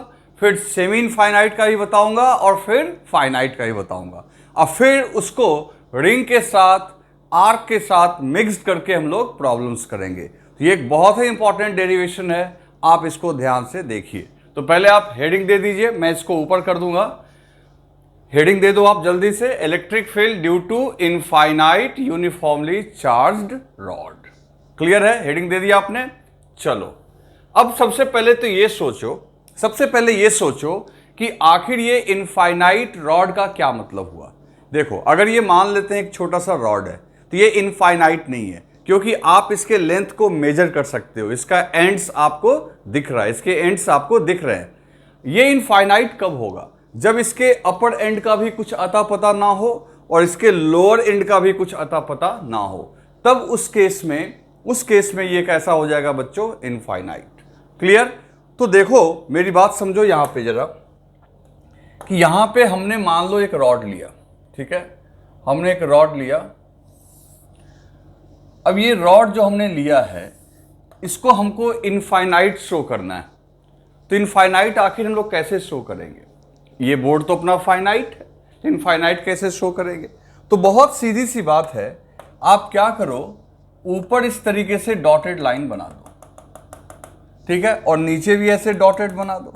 फिर सेमी इनफाइनाइट का भी बताऊंगा और फिर फाइनाइट का भी बताऊंगा। अब फिर उसको रिंग के साथ आर्क के साथ मिक्स करके हम लोग प्रॉब्लम्स करेंगे। तो ये एक बहुत ही इंपॉर्टेंट डेरिवेशन है, आप इसको ध्यान से देखिए। तो पहले आप हेडिंग दे दीजिए, मैं इसको ऊपर कर दूंगा। हेडिंग दे दो आप जल्दी से, electric field due to infinite uniformly charged rod. Clear है? हेडिंग दे दिया आपने। चलो अब सबसे पहले तो ये सोचो कि आखिर ये इनफाइनाइट रॉड का क्या मतलब हुआ। देखो अगर ये मान लेते हैं एक छोटा सा रॉड है तो ये इनफाइनाइट नहीं है, क्योंकि आप इसके लेंथ को मेजर कर सकते हो। इसका एंड्स आपको दिख रहा है, इसके एंड्स आपको दिख रहे हैं। ये इनफाइनाइट कब होगा? जब इसके अपर एंड का भी कुछ अता पता ना हो और इसके लोअर एंड का भी कुछ अता पता ना हो, तब उस केस में ये कैसा हो जाएगा बच्चों? इनफाइनाइट। क्लियर? तो देखो मेरी बात समझो यहां पे जरा, कि यहां पे हमने मान लो एक रॉड लिया, ठीक है, हमने एक रॉड लिया। अब ये रॉड जो हमने लिया है इसको हमको इनफाइनाइट शो करना है। तो इनफाइनाइट आखिर हम लोग कैसे शो करेंगे? ये बोर्ड तो अपना फाइनाइट है, इनफाइनाइट कैसे शो करेंगे? तो बहुत सीधी सी बात है, आप क्या करो, ऊपर इस तरीके से डॉटेड लाइन बना दो, ठीक है, और नीचे भी ऐसे डॉटेड बना दो।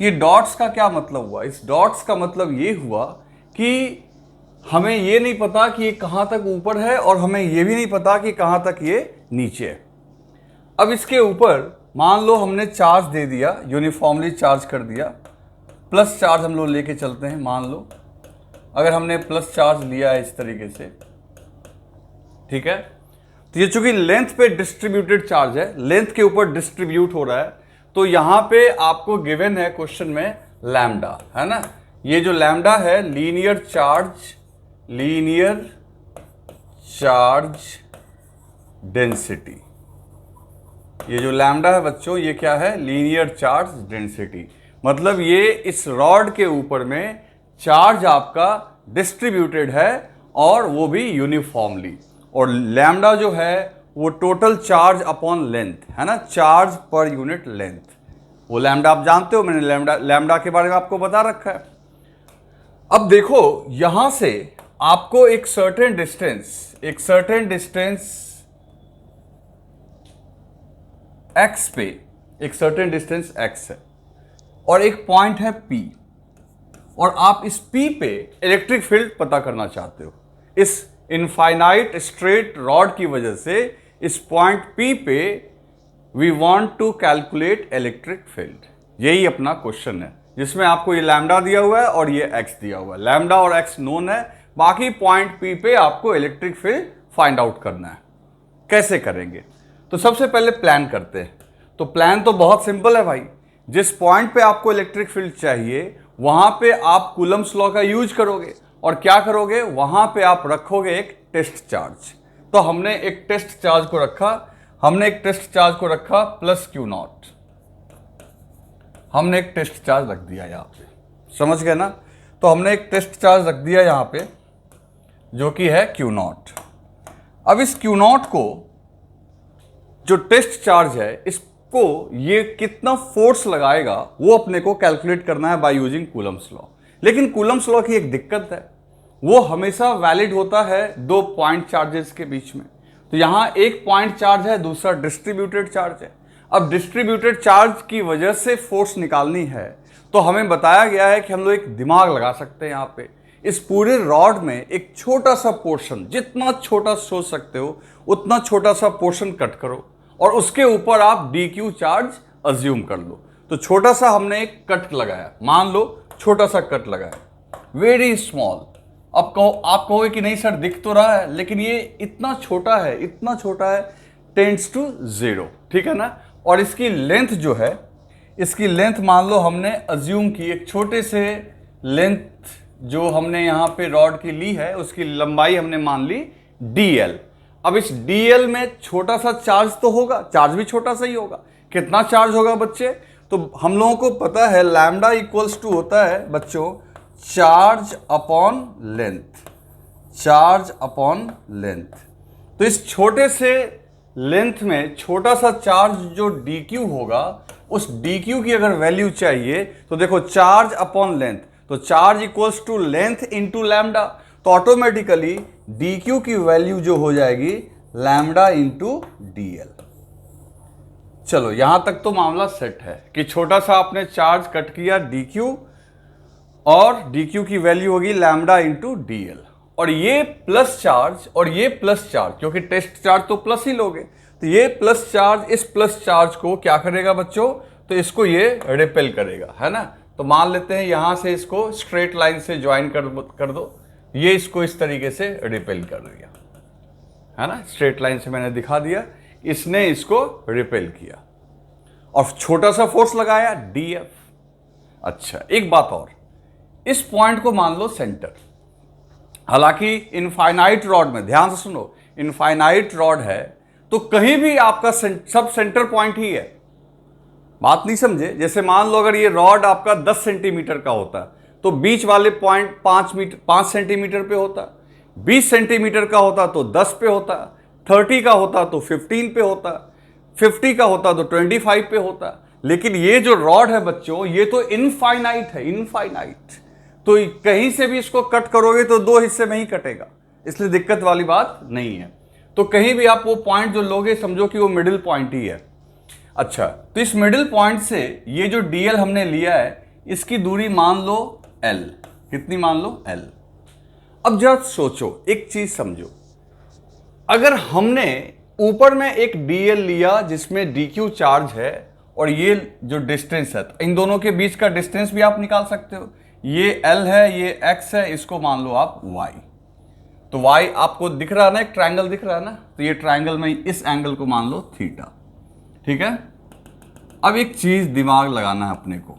ये डॉट्स का क्या मतलब हुआ? इस डॉट्स का मतलब ये हुआ कि हमें ये नहीं पता कि ये कहां तक ऊपर है और हमें ये भी नहीं पता कि कहां तक ये नीचे है। अब इसके ऊपर मान लो हमने चार्ज दे दिया, यूनिफॉर्मली चार्ज कर दिया, प्लस चार्ज हम लोग लेके चलते हैं। मान लो अगर हमने प्लस चार्ज लिया है इस तरीके से, ठीक है, तो ये चूंकि लेंथ पे डिस्ट्रीब्यूटेड चार्ज है, लेंथ के ऊपर डिस्ट्रीब्यूट हो रहा है, तो यहां पे आपको गिवन है क्वेश्चन में लैम्डा, है ना। ये जो लैम्डा है लीनियर चार्ज डेंसिटी। ये जो लैम्डा है बच्चों ये क्या है? Linear charge density. मतलब ये इस रॉड के ऊपर में चार्ज आपका डिस्ट्रीब्यूटेड है और वो भी यूनिफॉर्मली। और लैम्डा जो है वो टोटल चार्ज अपॉन लेंथ है ना, चार्ज पर यूनिट लेंथ। वो लैम्डा आप जानते हो, मैंने लैम्डा के बारे में आपको बता रखा है। अब देखो यहां से आपको एक सर्टेन डिस्टेंस x पे, एक सर्टेन डिस्टेंस x है और एक पॉइंट है P, और आप इस P पे इलेक्ट्रिक फील्ड पता करना चाहते हो। इस इनफाइनाइट स्ट्रेट रॉड की वजह से इस पॉइंट P पे we want to calculate electric field. यही अपना क्वेश्चन है जिसमें आपको ये लैम्डा दिया हुआ है और ये x दिया हुआ है। लैम्डा और x नोन है, बाकी पॉइंट P पे आपको इलेक्ट्रिक फील्ड फाइंड आउट करना है। कैसे करेंगे? तो सबसे पहले प्लान करते हैं। तो प्लान तो बहुत सिंपल है भाई, जिस पॉइंट पे आपको इलेक्ट्रिक फील्ड चाहिए वहां पे आप कूलम्स लॉ का यूज करोगे और क्या करोगे, वहां पे आप रखोगे एक टेस्ट चार्ज। तो हमने एक टेस्ट चार्ज को रखा प्लस Q0। हमने एक टेस्ट चार्ज रख दिया यहां पे, समझ गए ना। तो हमने एक टेस्ट चार्ज रख दिया यहां पे जो कि है Q0। अब इस Q0 को, जो टेस्ट चार्ज है, इसको ये कितना फोर्स लगाएगा वो अपने को कैलकुलेट करना है बाय यूजिंग कूलम्स लॉ। लेकिन कूलम्स लॉ की एक दिक्कत है, वो हमेशा वैलिड होता है दो पॉइंट चार्जेस के बीच में। तो यहां एक पॉइंट चार्ज है, दूसरा डिस्ट्रीब्यूटेड चार्ज है। अब डिस्ट्रीब्यूटेड चार्ज की वजह से फोर्स निकालनी है तो हमें बताया गया है कि हम लोग एक दिमाग लगा सकते हैं। यहाँ पे इस पूरे रॉड में एक छोटा सा पोर्शन, जितना छोटा सोच सकते हो उतना छोटा सा पोर्शन कट करो और उसके ऊपर आप dq चार्ज अज्यूम कर लो। तो छोटा सा हमने एक कट लगाया, मान लो छोटा सा कट लगाया, वेरी स्मॉल। अब आप कहोगे कि नहीं सर दिख तो रहा है, लेकिन ये इतना छोटा है टेंड्स टू 0, ठीक है ना। और इसकी लेंथ जो है, इसकी लेंथ मान लो हमने अज्यूम की एक छोटे से लेंथ जो हमने यहाँ पे रॉड की ली है, उसकी लंबाई हमने मान ली dl। अब इस dl में छोटा सा चार्ज तो होगा, चार्ज भी छोटा सा ही होगा। कितना चार्ज होगा बच्चे? तो हम लोगों को पता है लैम्डा इक्वल्स टू होता है बच्चों charge upon length, charge upon length. तो इस छोटे से लेंथ में छोटा सा चार्ज जो dq होगा, उस dq की अगर वैल्यू चाहिए तो देखो चार्ज अपॉन लेंथ, तो charge equals to length into lambda, तो ऑटोमेटिकली dq की वैल्यू जो हो जाएगी लैम्डा इंटू dl। चलो यहां तक तो मामला सेट है कि छोटा सा आपने चार्ज कट किया dq और dq की वैल्यू होगी लैम्डा इंटू dl। और ये प्लस चार्ज और ये प्लस चार्ज, क्योंकि टेस्ट चार्ज तो प्लस ही लोगे, तो ये प्लस चार्ज इस प्लस चार्ज को क्या करेगा बच्चों? तो इसको ये रिपेल करेगा, है ना। तो मान लेते हैं यहां से इसको स्ट्रेट लाइन से ज्वाइन कर दो, ये इसको इस तरीके से रिपेल कर दिया, है ना। स्ट्रेट लाइन से मैंने दिखा दिया, इसने इसको रिपेल किया और छोटा सा फोर्स लगाया df। अच्छा एक बात और, इस पॉइंट को मान लो सेंटर। हालांकि इनफाइनाइट रॉड में ध्यान से सुनो, इनफाइनाइट रॉड है तो कहीं भी आपका सब सेंटर पॉइंट ही है। बात नहीं समझे? जैसे मान लो अगर ये रॉड आपका 10 सेंटीमीटर का होता तो बीच वाले पॉइंट 5 सेंटीमीटर पे होता, 20 सेंटीमीटर का होता तो 10 पे होता, 30 का होता तो 15 पे होता, 50 का होता तो 25 पे होता। लेकिन ये जो रॉड है बच्चों, ये तो इनफाइनाइट है, इनफाइनाइट। तो कहीं से भी इसको कट करोगे तो 2 हिस्से में ही कटेगा, इसलिए दिक्कत वाली बात नहीं है। तो कहीं भी आप वो पॉइंट जो लोगे समझो कि वो मिडिल पॉइंट ही है। अच्छा, तो इस मिडिल पॉइंट से ये जो dl हमने लिया है, इसकी दूरी मान लो l। कितनी मान लो? l। अब जरा सोचो, एक चीज समझो, अगर हमने ऊपर में एक dl लिया जिसमें dq चार्ज है और ये जो डिस्टेंस है, तो इन दोनों के बीच का डिस्टेंस भी आप निकाल सकते हो। ये l है, ये x है, इसको मान लो आप y। तो y आपको दिख रहा है ना, एक ट्रायंगल दिख रहा है ना, तो ये ट्रायंगल में इस एंगल को मान लो थीटा। ठीक है। अब एक चीज दिमाग लगाना है अपने को,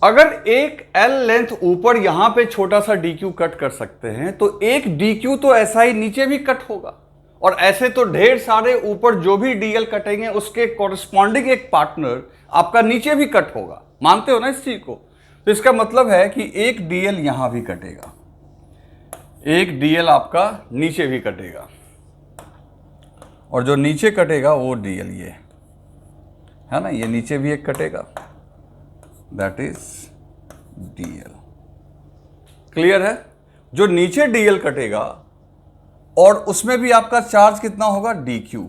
अगर एक l लेंथ ऊपर यहां पे छोटा सा dq कट कर सकते हैं, तो एक dq तो ऐसा ही नीचे भी कट होगा, और ऐसे तो ढेर सारे ऊपर जो भी dl कटेंगे उसके कॉरस्पॉन्डिंग एक पार्टनर आपका नीचे भी कट होगा। मानते हो ना इस चीज को? तो इसका मतलब है कि एक dl यहां भी कटेगा, एक dl आपका नीचे भी कटेगा, और जो नीचे कटेगा वो dl ये है ना, ये नीचे भी एक कटेगा, दैट इज dl। क्लियर है? जो नीचे dl कटेगा और उसमें भी आपका चार्ज कितना होगा? dq।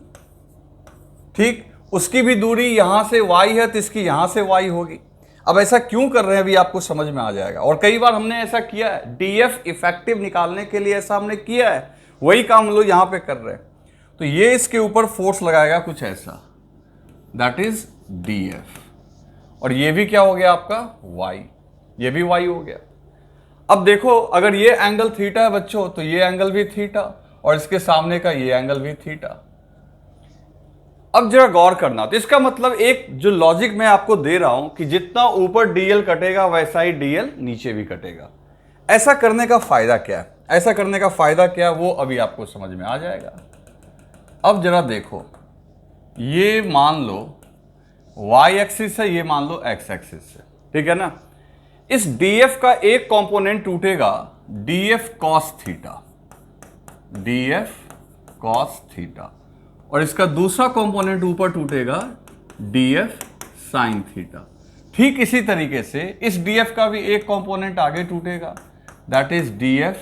ठीक, उसकी भी दूरी यहां से y है तो इसकी यहां से y होगी। अब ऐसा क्यों कर रहे हैं अभी आपको समझ में आ जाएगा, और कई बार हमने ऐसा किया है, df इफेक्टिव निकालने के लिए ऐसा हमने किया है, वही काम हम लोग यहां पे कर रहे हैं। तो ये इसके ऊपर फोर्स लगाएगा कुछ ऐसा, दैट इज df, और ये भी क्या हो गया आपका? y, ये भी y हो गया। अब देखो, अगर ये एंगल थीटा है बच्चों, तो ये एंगल भी थीटा, और इसके सामने का ये एंगल भी थीटा। अब जरा गौर करना, तो इसका मतलब एक जो लॉजिक मैं आपको दे रहा हूं कि जितना ऊपर dl कटेगा वैसा ही dl नीचे भी कटेगा। ऐसा करने का फायदा क्या है? ऐसा करने का फायदा क्या है वो अभी आपको समझ में आ जाएगा। अब जरा देखो, ये मान लो y एक्सिस है, ये मान लो x एक्सिस है, ठीक है ना। इस df का एक कंपोनेंट टूटेगा df cos theta, df cos theta, और इसका दूसरा कंपोनेंट ऊपर टूटेगा df sin थीटा। ठीक इसी तरीके से इस df का भी एक कंपोनेंट आगे टूटेगा, that is df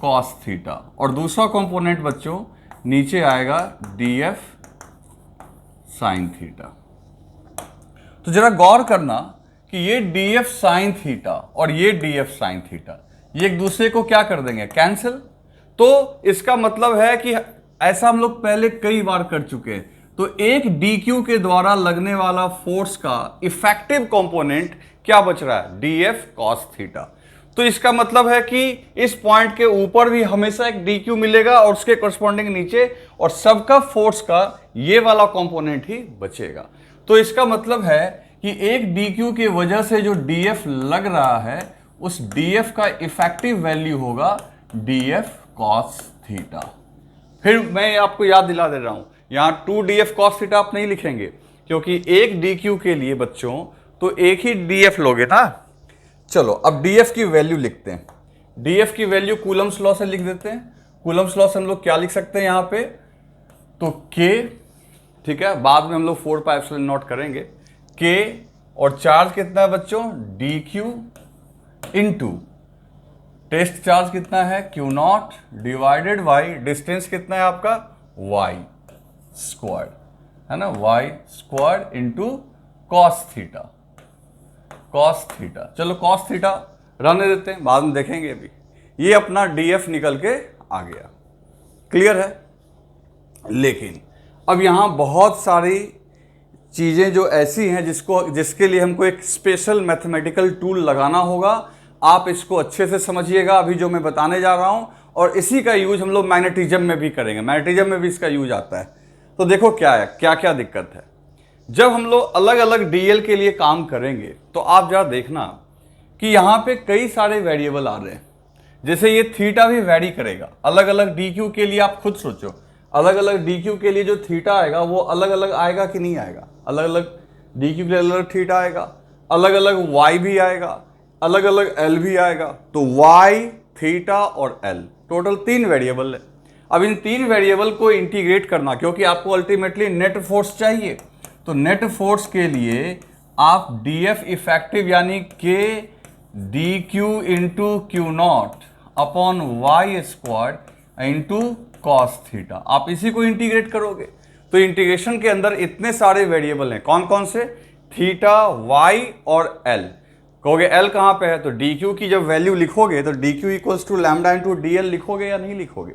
cos theta, और दूसरा कंपोनेंट बच्चों नीचे आएगा df sin थीटा। तो जरा गौर करना कि ये df sin थीटा और ये df sin थीटा, ये एक दूसरे को क्या कर देंगे? कैंसिल। तो इसका मतलब है कि ऐसा हम लोग पहले कई बार कर चुके हैं। तो एक dq के द्वारा लगने वाला फोर्स का इफेक्टिव कंपोनेंट क्या बच रहा है? df cos theta. तो इसका मतलब है कि इस पॉइंट के ऊपर भी हमेशा एक डी क्यू मिलेगा और उसके करस्पॉन्डिंग नीचे, और सबका फोर्स का ये वाला कंपोनेंट ही बचेगा। तो इसका मतलब है कि एक डी क्यू की वजह से जो डी एफ लग रहा है उस डी एफ का इफेक्टिव वैल्यू होगा डी एफ कॉस थीटा। फिर मैं आपको याद दिला दे रहा हूं, यहां 2df cos थीटा आप नहीं लिखेंगे, क्योंकि एक dq के लिए बच्चों तो एक ही df लोगे ना। चलो अब df की वैल्यू लिखते हैं। df की वैल्यू कूलम्स लॉ से लिख देते हैं। कूलम्स लॉ से हम लोग क्या लिख सकते हैं यहां पे, तो k, ठीक है, बाद में हम लोग 4πε0 करेंगे। k और चार्ज कितना है बच्चों, dq इंटू टेस्ट चार्ज कितना है, Q0 डिवाइडेड बाई डिस्टेंस कितना है आपका, y स्क्वायर, है ना, y square into cos theta. Cos theta, चलो कॉस थीटा रहने देते हैं, बाद में देखेंगे। अभी ये अपना df निकल के आ गया, क्लियर है। लेकिन अब यहां बहुत सारी चीजें जो ऐसी हैं जिसके लिए हमको एक स्पेशल मैथमेटिकल टूल लगाना होगा। आप इसको अच्छे से समझिएगा अभी जो मैं बताने जा रहा हूं, और इसी का यूज हम लोग मैग्नेटिज्म में भी करेंगे। मैग्नेटिज्म में भी इसका यूज आता है। तो देखो क्या है, क्या क्या दिक्कत है। जब हम लोग अलग अलग डीएल के लिए काम करेंगे तो आप जरा देखना कि यहाँ पे कई सारे वेरिएबल आ रहे हैं। जैसे ये थीटा भी वैरी करेगा अलग अलग डी क्यू के लिए। आप खुद सोचो, अलग अलग डी क्यू के लिए जो थीटा आएगा वो अलग अलग आएगा कि नहीं आएगा। अलग अलग डी क्यू के लिए अलग अलग थीटा आएगा, अलग अलग वाई भी आएगा, अलग अलग एल भी आएगा। तो वाई, थीटा और एल टोटल 3 वेरिएबल है। अब इन 3 वेरिएबल को इंटीग्रेट करना, क्योंकि आपको अल्टीमेटली नेट फोर्स चाहिए। तो नेट फोर्स के लिए आप डी एफ इफेक्टिव यानी k d q into q naught upon y square into cos theta, आप इसी को इंटीग्रेट करोगे। तो इंटीग्रेशन के अंदर इतने सारे वेरिएबल हैं, कौन कौन से, थीटा, वाई और एल। कहोगे एल कहाँ पे है, तो डी क्यू की जब वैल्यू लिखोगे तो d q equals to lambda into d l लिखोगे या नहीं लिखोगे।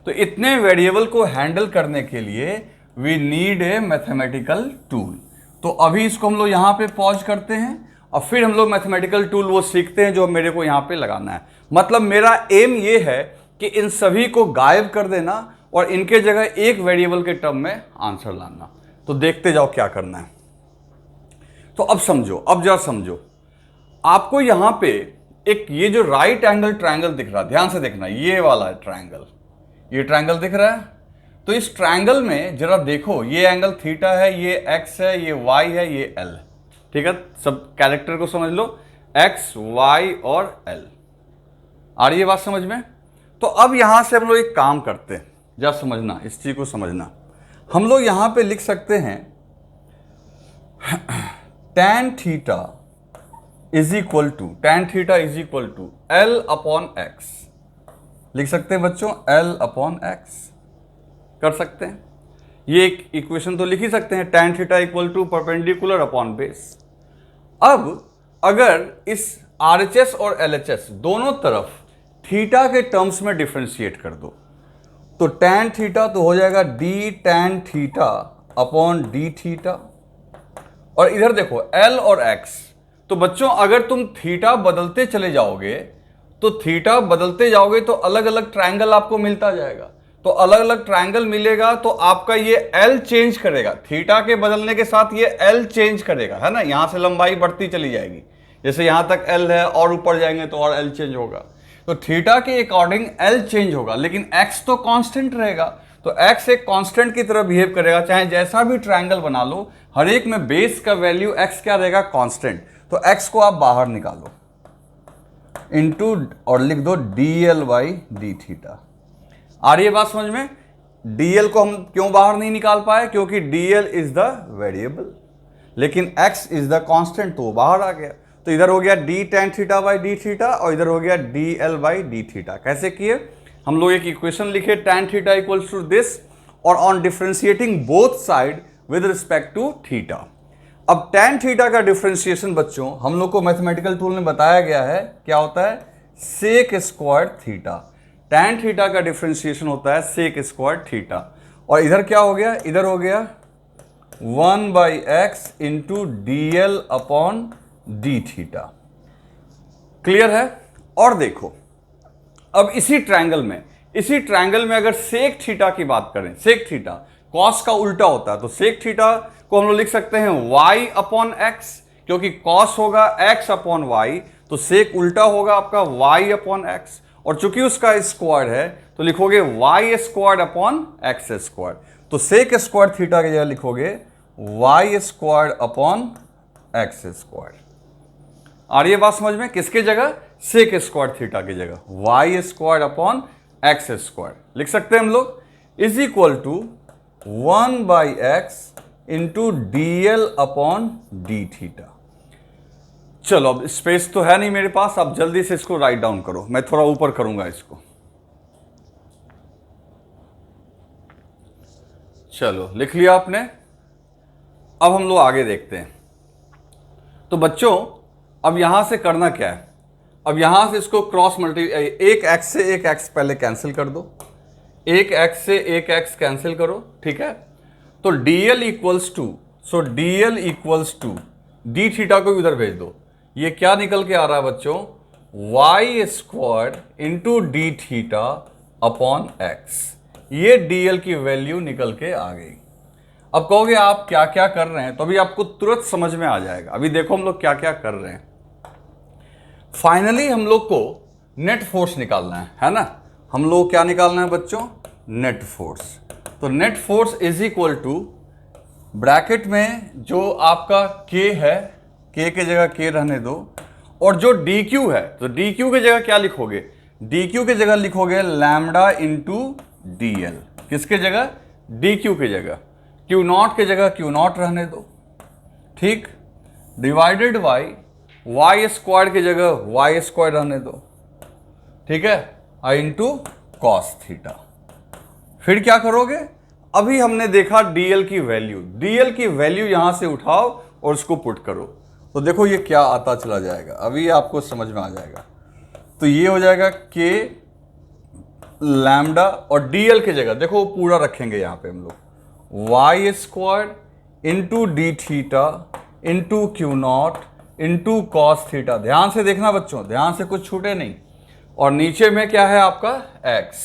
तो इतने वेरिएबल को हैंडल करने के लिए we need a mathematical tool. तो अभी इसको हम लोग यहाँ पे पॉज करते हैं और फिर हम लोग मैथमेटिकल टूल वो सीखते हैं जो मेरे को यहाँ पे लगाना है। मतलब मेरा एम ये है कि इन सभी को गायब कर देना और इनके जगह एक वेरिएबल के टर्म में आंसर लाना। तो देखते जाओ क्या करना है। तो अब समझो, अब जरा समझो, आपको यहां पे एक ये जो राइट एंगल ट्रायंगल दिख रहा है, ध्यान से देखना, ये वाला ट्रायंगल, ये ट्रायंगल दिख रहा है। तो इस ट्रायंगल में जरा देखो, ये एंगल थीटा है, ये एक्स है, ये वाई है, ये एल है। ठीक है, सब कैरेक्टर को समझ लो, एक्स, वाई और एल। आ रही है बात समझ में। तो अब यहां से हम लोग एक काम करते हैं, जरा समझना, इस चीज को समझना। हम लोग यहां पे लिख सकते हैं tan theta is equal to l upon x. लिख सकते हैं बच्चों, एल अपॉन एक्स कर सकते हैं। ये एक इक्वेशन तो लिख ही सकते हैं, tan theta equal to perpendicular upon base. अब अगर इस RHS और LHS दोनों तरफ थीटा के टर्म्स में डिफरेंशिएट कर दो तो tan थीटा तो हो जाएगा d tan theta upon d theta. और इधर देखो L और X, तो बच्चों अगर तुम थीटा बदलते चले जाओगे तो थीटा बदलते जाओगे तो अलग अलग ट्रायंगल आपको मिलता जाएगा। तो अलग अलग ट्रायंगल मिलेगा तो आपका ये L चेंज करेगा, थीटा के बदलने के साथ ये L चेंज करेगा, है ना। यहां से लंबाई बढ़ती चली जाएगी, जैसे यहां तक L है और ऊपर जाएंगे तो और L चेंज होगा। तो थीटा के अकॉर्डिंग L चेंज होगा, लेकिन X तो कांस्टेंट रहेगा। तो X एक कांस्टेंट की तरह बिहेव करेगा, चाहे जैसा भी ट्रायंगल बना लो, हर एक में बेस का वैल्यू X क्या रहेगा, कांस्टेंट। तो X को आप बाहर निकालो इनटू और लिख दो dl बाई डी थीटा। आ रही है बात समझ में। dl को हम क्यों बाहर नहीं निकाल पाए, क्योंकि dl इज द वेरिएबल, लेकिन x इज द कांस्टेंट, तो बाहर आ गया। तो इधर हो गया d tan theta by D theta और इधर हो गया dl बाई डी थीटा। कैसे किए, हम लोग एक इक्वेशन लिखे tan theta equals to this, और on differentiating both side with respect to theta. अब tan थीटा का डिफरेंशिएशन बच्चों हम लोग को मैथमेटिकल टूल में बताया गया है, क्या होता है, sec square theta. tan theta का डिफरेंशिएशन होता है सेक स्क्वायर थीटा। और इधर क्या हो गया, इधर हो गया 1 by x into d l upon d theta. Clear है। और देखो अब इसी ट्रायंगल में अगर सेक थीटा की बात करें, सेक थीटा कॉस का उल्टा होता है, तो सेक थीटा को हम लोग लिख सकते हैं y अपॉन एक्स, क्योंकि कॉस होगा x अपॉन वाई, तो सेक उल्टा होगा आपका y अपॉन एक्स, और चूंकि उसका स्क्वायर है तो लिखोगे y square upon x square. तो सेक स्क्वायर थीटा की जगह लिखोगे y square upon x square. आ रही है बात समझ में? किसके जगह? सेक स्क्वायर थीटा की जगह y square upon x square लिख सकते हैं हम लोग, is equal to 1 by x into d l upon d theta. चलो अब स्पेस तो है नहीं मेरे पास, अब जल्दी से इसको राइट डाउन करो, मैं थोड़ा ऊपर करूंगा इसको। चलो लिख लिया आपने। अब हम लोग आगे देखते हैं। तो बच्चों अब यहां से करना क्या है, अब यहां से इसको क्रॉस मल्टीप्लाई, एक एक्स से एक एक्स पहले कैंसिल कर दो, एक एक्स से एक एक्स कैंसिल करो, ठीक है। तो dl equals to, so dl equals to d theta को उधर भेज दो, ये क्या निकल के आ रहा है बच्चों? y square into d theta upon x, ये dl की वैल्यू निकल के आ गई। अब कहोगे आप क्या क्या कर रहे हैं, तो अभी आपको तुरंत समझ में आ जाएगा। अभी देखो हम लोग क्या क्या कर रहे हैं। फाइनली हम लोग को नेट फोर्स निकालना है ना? हम लोग क्या निकालना है बच्चों? Net force. तो net force is equal to bracket में जो आपका k है, k के जगह k रहने दो, और जो dq है तो dq की जगह क्या लिखोगे? dq की जगह लिखोगे लैम्डा इंटू डी एल। किसके जगह? dq की जगह। क्यू नॉट की जगह क्यू नॉट रहने दो, ठीक, डिवाइडेड बाई वाई स्क्वायर की जगह वाई स्क्वायर रहने दो, ठीक है, आई इंटू कॉस थीटा। फिर क्या करोगे? अभी हमने देखा डीएल की वैल्यू, डीएल की वैल्यू यहां से उठाओ और उसको पुट करो, तो देखो ये क्या आता चला जाएगा, अभी आपको समझ में आ जाएगा। तो ये हो जाएगा के लैम्डा, और डीएल की जगह देखो पूरा रखेंगे यहां पे हम लोग, y square into d theta into q naught into cos theta. ध्यान से देखना बच्चों, ध्यान से कुछ छूटे नहीं। और नीचे में क्या है आपका? x,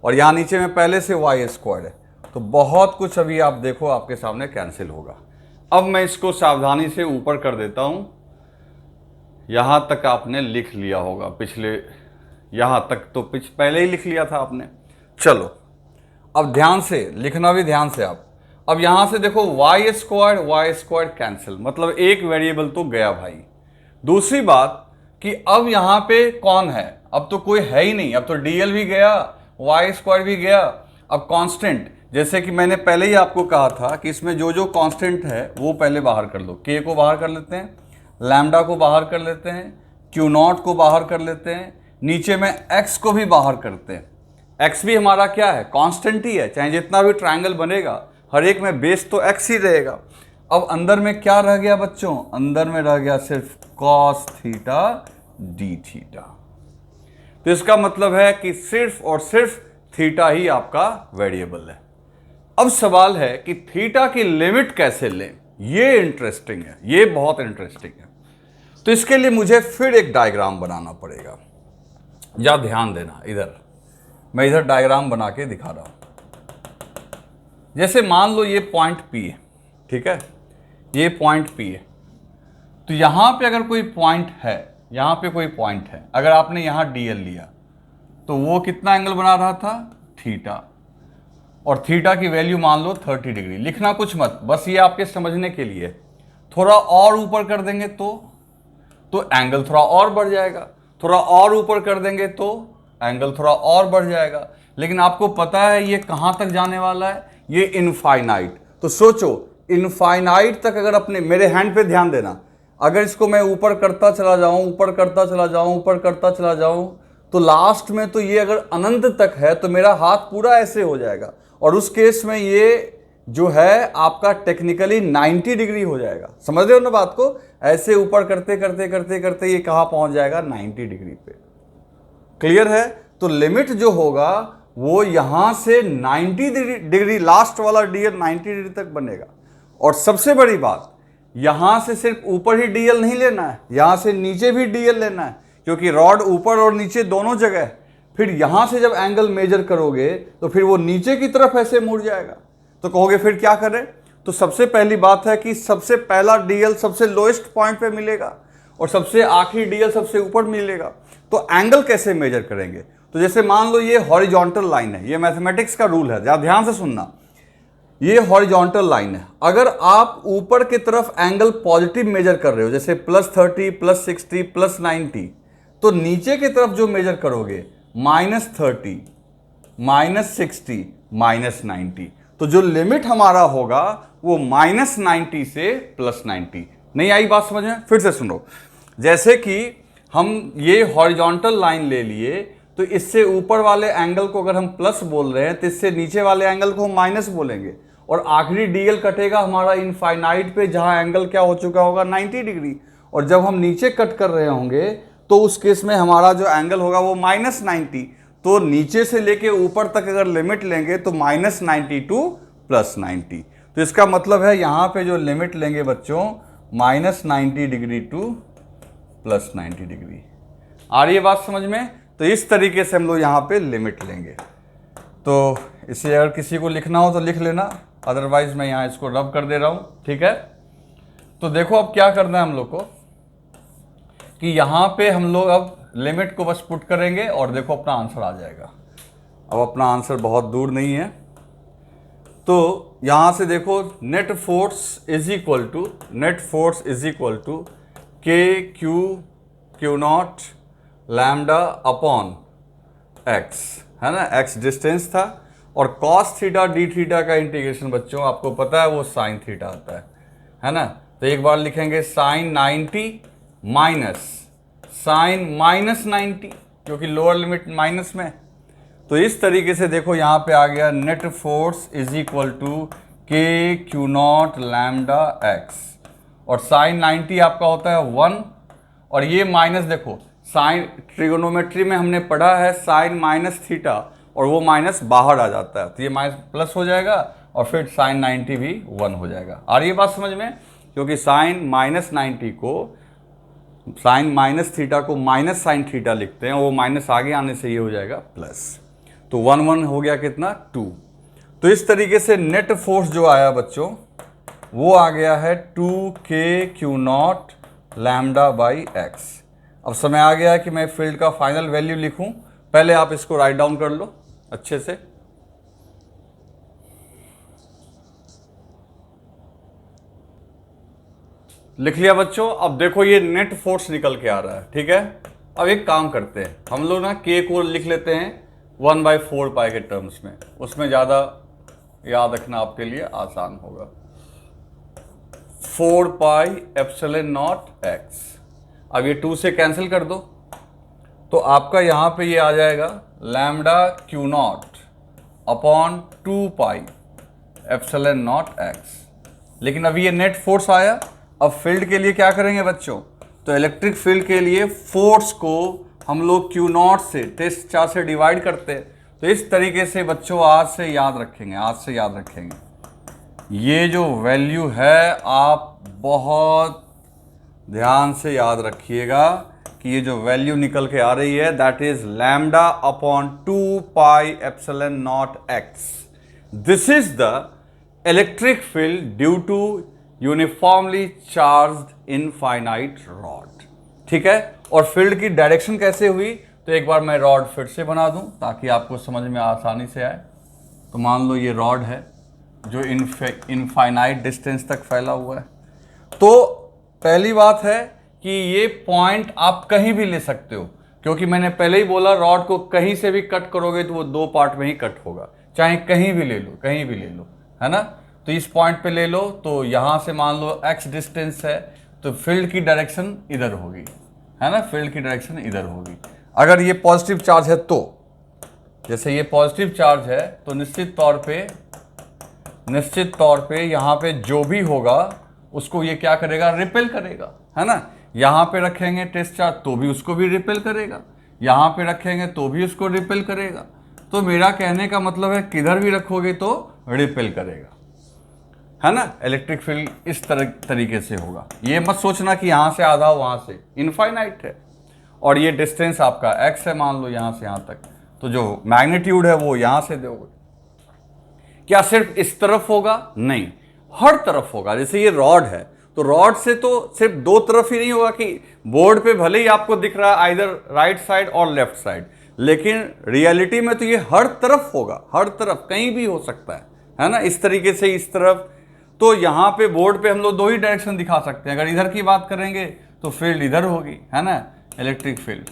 और यहाँ नीचे में पहले से वाई स्क्वायर है, तो बहुत कुछ अभी आप देखो आपके सामने कैंसिल होगा। अब मैं इसको सावधानी से ऊपर कर देता हूँ, यहाँ तक आपने लिख लिया होगा, पिछले यहाँ तक तो पहले ही लिख लिया था आपने। चलो अब ध्यान से लिखना, भी ध्यान से आप। अब यहां से देखो वाई स्क्वायर कैंसिल, मतलब एक वेरिएबल तो गया भाई। दूसरी बात कि अब यहां पे कौन है? अब तो कोई है ही नहीं, अब तो डीएल भी गया, वाई स्क्वायर भी गया। अब कांस्टेंट, जैसे कि मैंने पहले ही आपको कहा था कि इसमें जो जो कांस्टेंट है वो पहले बाहर कर लो। के को बाहर कर लेते हैं, लैम्डा को बाहर कर लेते हैं, क्यू नॉट को बाहर कर लेते हैं, नीचे में एक्स को भी बाहर करते हैं। एक्स भी हमारा क्या है? कांस्टेंट ही है, चाहे जितना भी ट्रायंगल बनेगा हर एक में बेस तो एक्स ही रहेगा। अब अंदर में क्या रह गया बच्चों? अंदर में रह गया सिर्फ कॉस थीटा डी थीटा। तो इसका मतलब है कि सिर्फ और सिर्फ थीटा ही आपका वेरिएबल है। अब सवाल है कि थीटा की लिमिट कैसे लें? ये इंटरेस्टिंग है, ये बहुत इंटरेस्टिंग है। तो इसके लिए मुझे फिर एक डायग्राम बनाना पड़ेगा। या ध्यान देना, इधर मैं इधर डायग्राम बना के दिखा रहा हूं। जैसे मान लो ये पॉइंट P है, ठीक है, ये पॉइंट P है। तो यहां पे अगर कोई पॉइंट है, यहां पे कोई पॉइंट है, अगर आपने यहां डीएल लिया तो वो कितना एंगल बना रहा था? थीटा। और थीटा की वैल्यू मान लो 30 डिग्री। लिखना कुछ मत, बस ये आपके समझने के लिए। थोड़ा और ऊपर कर देंगे तो एंगल थोड़ा और बढ़ जाएगा, थोड़ा और ऊपर कर देंगे तो एंगल थोड़ा और बढ़ जाएगा। लेकिन आपको पता है ये कहां तक जाने वाला है? ये इनफाइनाइट। तो सोचो इनफाइनाइट तक, अगर अपने मेरे हैंड पे ध्यान देना, अगर इसको मैं ऊपर करता चला जाऊं, ऊपर करता चला जाऊं, ऊपर करता चला जाऊं, तो लास्ट में तो ये अगर अनंत तक है तो मेरा हाथ पूरा ऐसे हो जाएगा, और उस केस में ये जो है आपका टेक्निकली 90 डिग्री हो जाएगा। समझ रहे हो ना बात को? ऐसे ऊपर करते करते करते करते ये कहां पहुंच जाएगा? 90 डिग्री पे। क्लियर है? तो लिमिट जो होगा वो यहां से 90 डिग्री, लास्ट वाला डीएल 90 डिग्री तक बनेगा। और सबसे बड़ी बात, यहां से सिर्फ ऊपर ही डीएल नहीं लेना है, यहां से नीचे भी डीएल लेना है, क्योंकि रॉड ऊपर और नीचे दोनों जगह है। फिर यहां से जब एंगल मेजर करोगे तो फिर वो नीचे की तरफ ऐसे मुड़ जाएगा। तो कहोगे फिर क्या करें? तो सबसे पहली बात है कि सबसे पहला डीएल सबसे लोएस्ट पॉइंट पे मिलेगा और सबसे आखिरी डीएल सबसे ऊपर मिलेगा। तो एंगल कैसे मेजर करेंगे? तो जैसे मान लो ये हॉरिजॉन्टल लाइन है, ये मैथमेटिक्स का रूल है, जरा ध्यान से सुनना। ये हॉरिजॉन्टल लाइन है, अगर आप ऊपर की तरफ एंगल पॉजिटिव मेजर कर रहे हो, जैसे +30, +60, +90, तो नीचे की तरफ जो मेजर करोगे -30, -60, -90, तो जो लिमिट हमारा होगा वो -90 से +90। नहीं आई बात समझ में? फिर से सुनो। जैसे कि हम ये हॉरिजॉन्टल लाइन ले लिए, तो इससे ऊपर वाले एंगल को अगर हम प्लस बोल रहे हैं तो इससे नीचे वाले एंगल को हम माइनस बोलेंगे, और आखिरी डीएल कटेगा हमारा इनफाइनाइट पे, जहां एंगल क्या हो चुका होगा 90 डिग्री। और जब हम नीचे कट कर रहे होंगे तो उस केस में हमारा जो एंगल होगा वो -90। तो नीचे से लेके ऊपर तक अगर लिमिट लेंगे तो -90 टू +90। तो इसका मतलब है यहां पे जो लिमिट लेंगे बच्चों -90 डिग्री टू +90 डिग्री। आ रही है बात समझ में? तो इस तरीके से हम लोग यहाँ पे लिमिट लेंगे। तो इसे अगर किसी को लिखना हो तो लिख लेना, अदरवाइज मैं यहाँ इसको रब कर दे रहा हूँ, ठीक है। तो देखो अब क्या करना है हम लोग को कि यहाँ पे हम लोग अब लिमिट को बस पुट करेंगे और देखो अपना आंसर आ जाएगा। अब अपना आंसर बहुत दूर नहीं है। तो यहाँ से देखो net force is equal to Q0 lambda upon x, है ना, x डिस्टेंस था, और cos थीटा डी थीटा का इंटीग्रेशन बच्चों आपको पता है वो sin थीटा आता है ना। तो एक बार लिखेंगे sin 90 माइनस sin -90, क्योंकि लोअर लिमिट माइनस में। तो इस तरीके से देखो यहाँ पे आ गया net force is equal to Q0 lambda x, और sin 90 आपका होता है 1, और ये माइनस देखो साइन ट्रिगोनोमेट्री में हमने पढ़ा है साइन -थीटा, और वो माइनस बाहर आ जाता है, तो ये माइनस प्लस हो जाएगा और फिर साइन 90 भी 1 हो जाएगा। आ रही है बात समझ में? क्योंकि साइन -90 को, साइन -थीटा को माइनस साइन थीटा लिखते हैं, वो माइनस आगे आने से ये हो जाएगा प्लस। तो 1 हो गया कितना 2। तो इस तरीके से नेट फोर्स जो आया बच्चों वो आ गया है 2Q0 लैम्डा बाई x। अब समय आ गया है कि मैं फील्ड का फाइनल वैल्यू लिखूं। पहले आप इसको राइट डाउन कर लो अच्छे से। लिख लिया बच्चों? अब देखो ये नेट फोर्स निकल के आ रहा है, ठीक है। अब एक काम करते हैं हम लोग ना k को लिख लेते हैं 1/4 पाई के टर्म्स में, उसमें ज़्यादा याद रखना आपके लिए आसान होगा। 4 पाई एप्सिलॉन नॉट x। अब ये 2 से कैंसिल कर दो, तो आपका यहाँ पे ये आ जाएगा lambda Q0 upon 2 pi epsilon naught x। लेकिन अभी ये नेट फोर्स आया। अब फील्ड के लिए क्या करेंगे बच्चों? तो इलेक्ट्रिक फील्ड के लिए फोर्स को हम लोग Q0 से टेस्ट चार्ज से डिवाइड करते हैं। तो इस तरीके से बच्चों आज से याद रखेंगे, ये जो वैल्यू है आप बहुत ध्यान से याद रखिएगा कि ये जो वैल्यू निकल के आ रही है that is lambda upon 2 pi epsilon naught x। This is the electric field due to uniformly charged infinite rod, ठीक है। और फील्ड की डायरेक्शन कैसे हुई? तो एक बार मैं रॉड फिर से बना दूं ताकि आपको समझ में आसानी से आए। तो मान लो ये रॉड है जो इनफाइनाइट डिस्टेंस तक फैला हुआ है। तो पहली बात है कि ये पॉइंट आप कहीं भी ले सकते हो, क्योंकि मैंने पहले ही बोला रॉड को कहीं से भी कट करोगे तो वो 2 पार्ट में ही कट होगा, चाहे कहीं भी ले लो, है ना। तो इस पॉइंट पे ले लो, तो यहाँ से मान लो x डिस्टेंस है, तो फील्ड की डायरेक्शन इधर होगी, है ना, फील्ड की डायरेक्शन इधर होगी। अगर ये पॉजिटिव चार्ज है तो, जैसे ये पॉजिटिव चार्ज है तो निश्चित तौर पे यहाँ पे जो भी होगा उसको ये क्या करेगा? रिपेल करेगा, है ना। यहाँ पे रखेंगे टेस्ट चार्ज तो भी उसको भी रिपेल करेगा, यहाँ पे रखेंगे तो भी उसको रिपेल करेगा। तो मेरा कहने का मतलब है किधर भी रखोगे तो रिपेल करेगा, है ना। इलेक्ट्रिक फील्ड इस तरीके से होगा। ये मत सोचना कि यहाँ से आधा वहाँ से, इनफाइनाइट है। और ये डिस्टेंस आपका x है मान लो यहाँ से यहाँ तक, तो जो मैग्नीट्यूड है वो यहाँ से दोगे। क्या सिर्फ इस तरफ होगा? नहीं, हर तरफ होगा। जैसे ये रॉड है तो रॉड से तो सिर्फ दो तरफ ही नहीं होगा कि बोर्ड पे भले ही आपको दिख रहा है आइदर राइट साइड और लेफ्ट साइड, लेकिन रियलिटी में तो ये हर तरफ होगा, हर तरफ कहीं भी हो सकता है ना। इस तरीके से इस तरफ, तो यहाँ पे बोर्ड पे हम लोग दो ही डायरेक्शन दिखा सकते हैं। अगर इधर की बात करेंगे तो फील्ड इधर होगी, है ना, इलेक्ट्रिक फील्ड।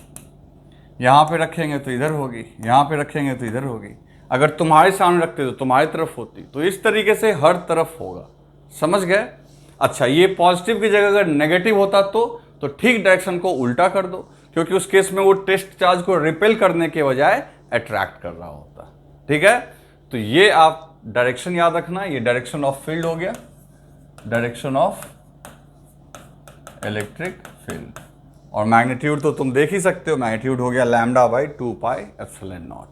यहाँ पे रखेंगे तो इधर होगी, यहाँ पे रखेंगे तो इधर होगी। अगर तुम्हारे सामने रखते तो तुम्हारी तरफ होती। तो इस तरीके से हर तरफ होगा, समझ गए? अच्छा, ये पॉजिटिव की जगह अगर नेगेटिव होता तो ठीक डायरेक्शन को उल्टा कर दो, क्योंकि उस केस में वो टेस्ट चार्ज को रिपेल करने के बजाय अट्रैक्ट कर रहा होता। ठीक है, तो ये आप डायरेक्शन याद रखना। ये डायरेक्शन ऑफ फील्ड हो गया, डायरेक्शन ऑफ इलेक्ट्रिक फील्ड। और मैग्नीट्यूड तो तुम देख ही सकते हो, मैग्नीट्यूड हो गया λ/2πε0।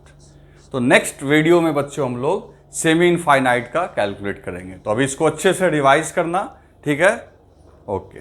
तो नेक्स्ट वीडियो में बच्चों हम लोग सेमी इनफाइनाइट का कैलकुलेट करेंगे। तो अभी इसको अच्छे से रिवाइज करना, ठीक है? ओके।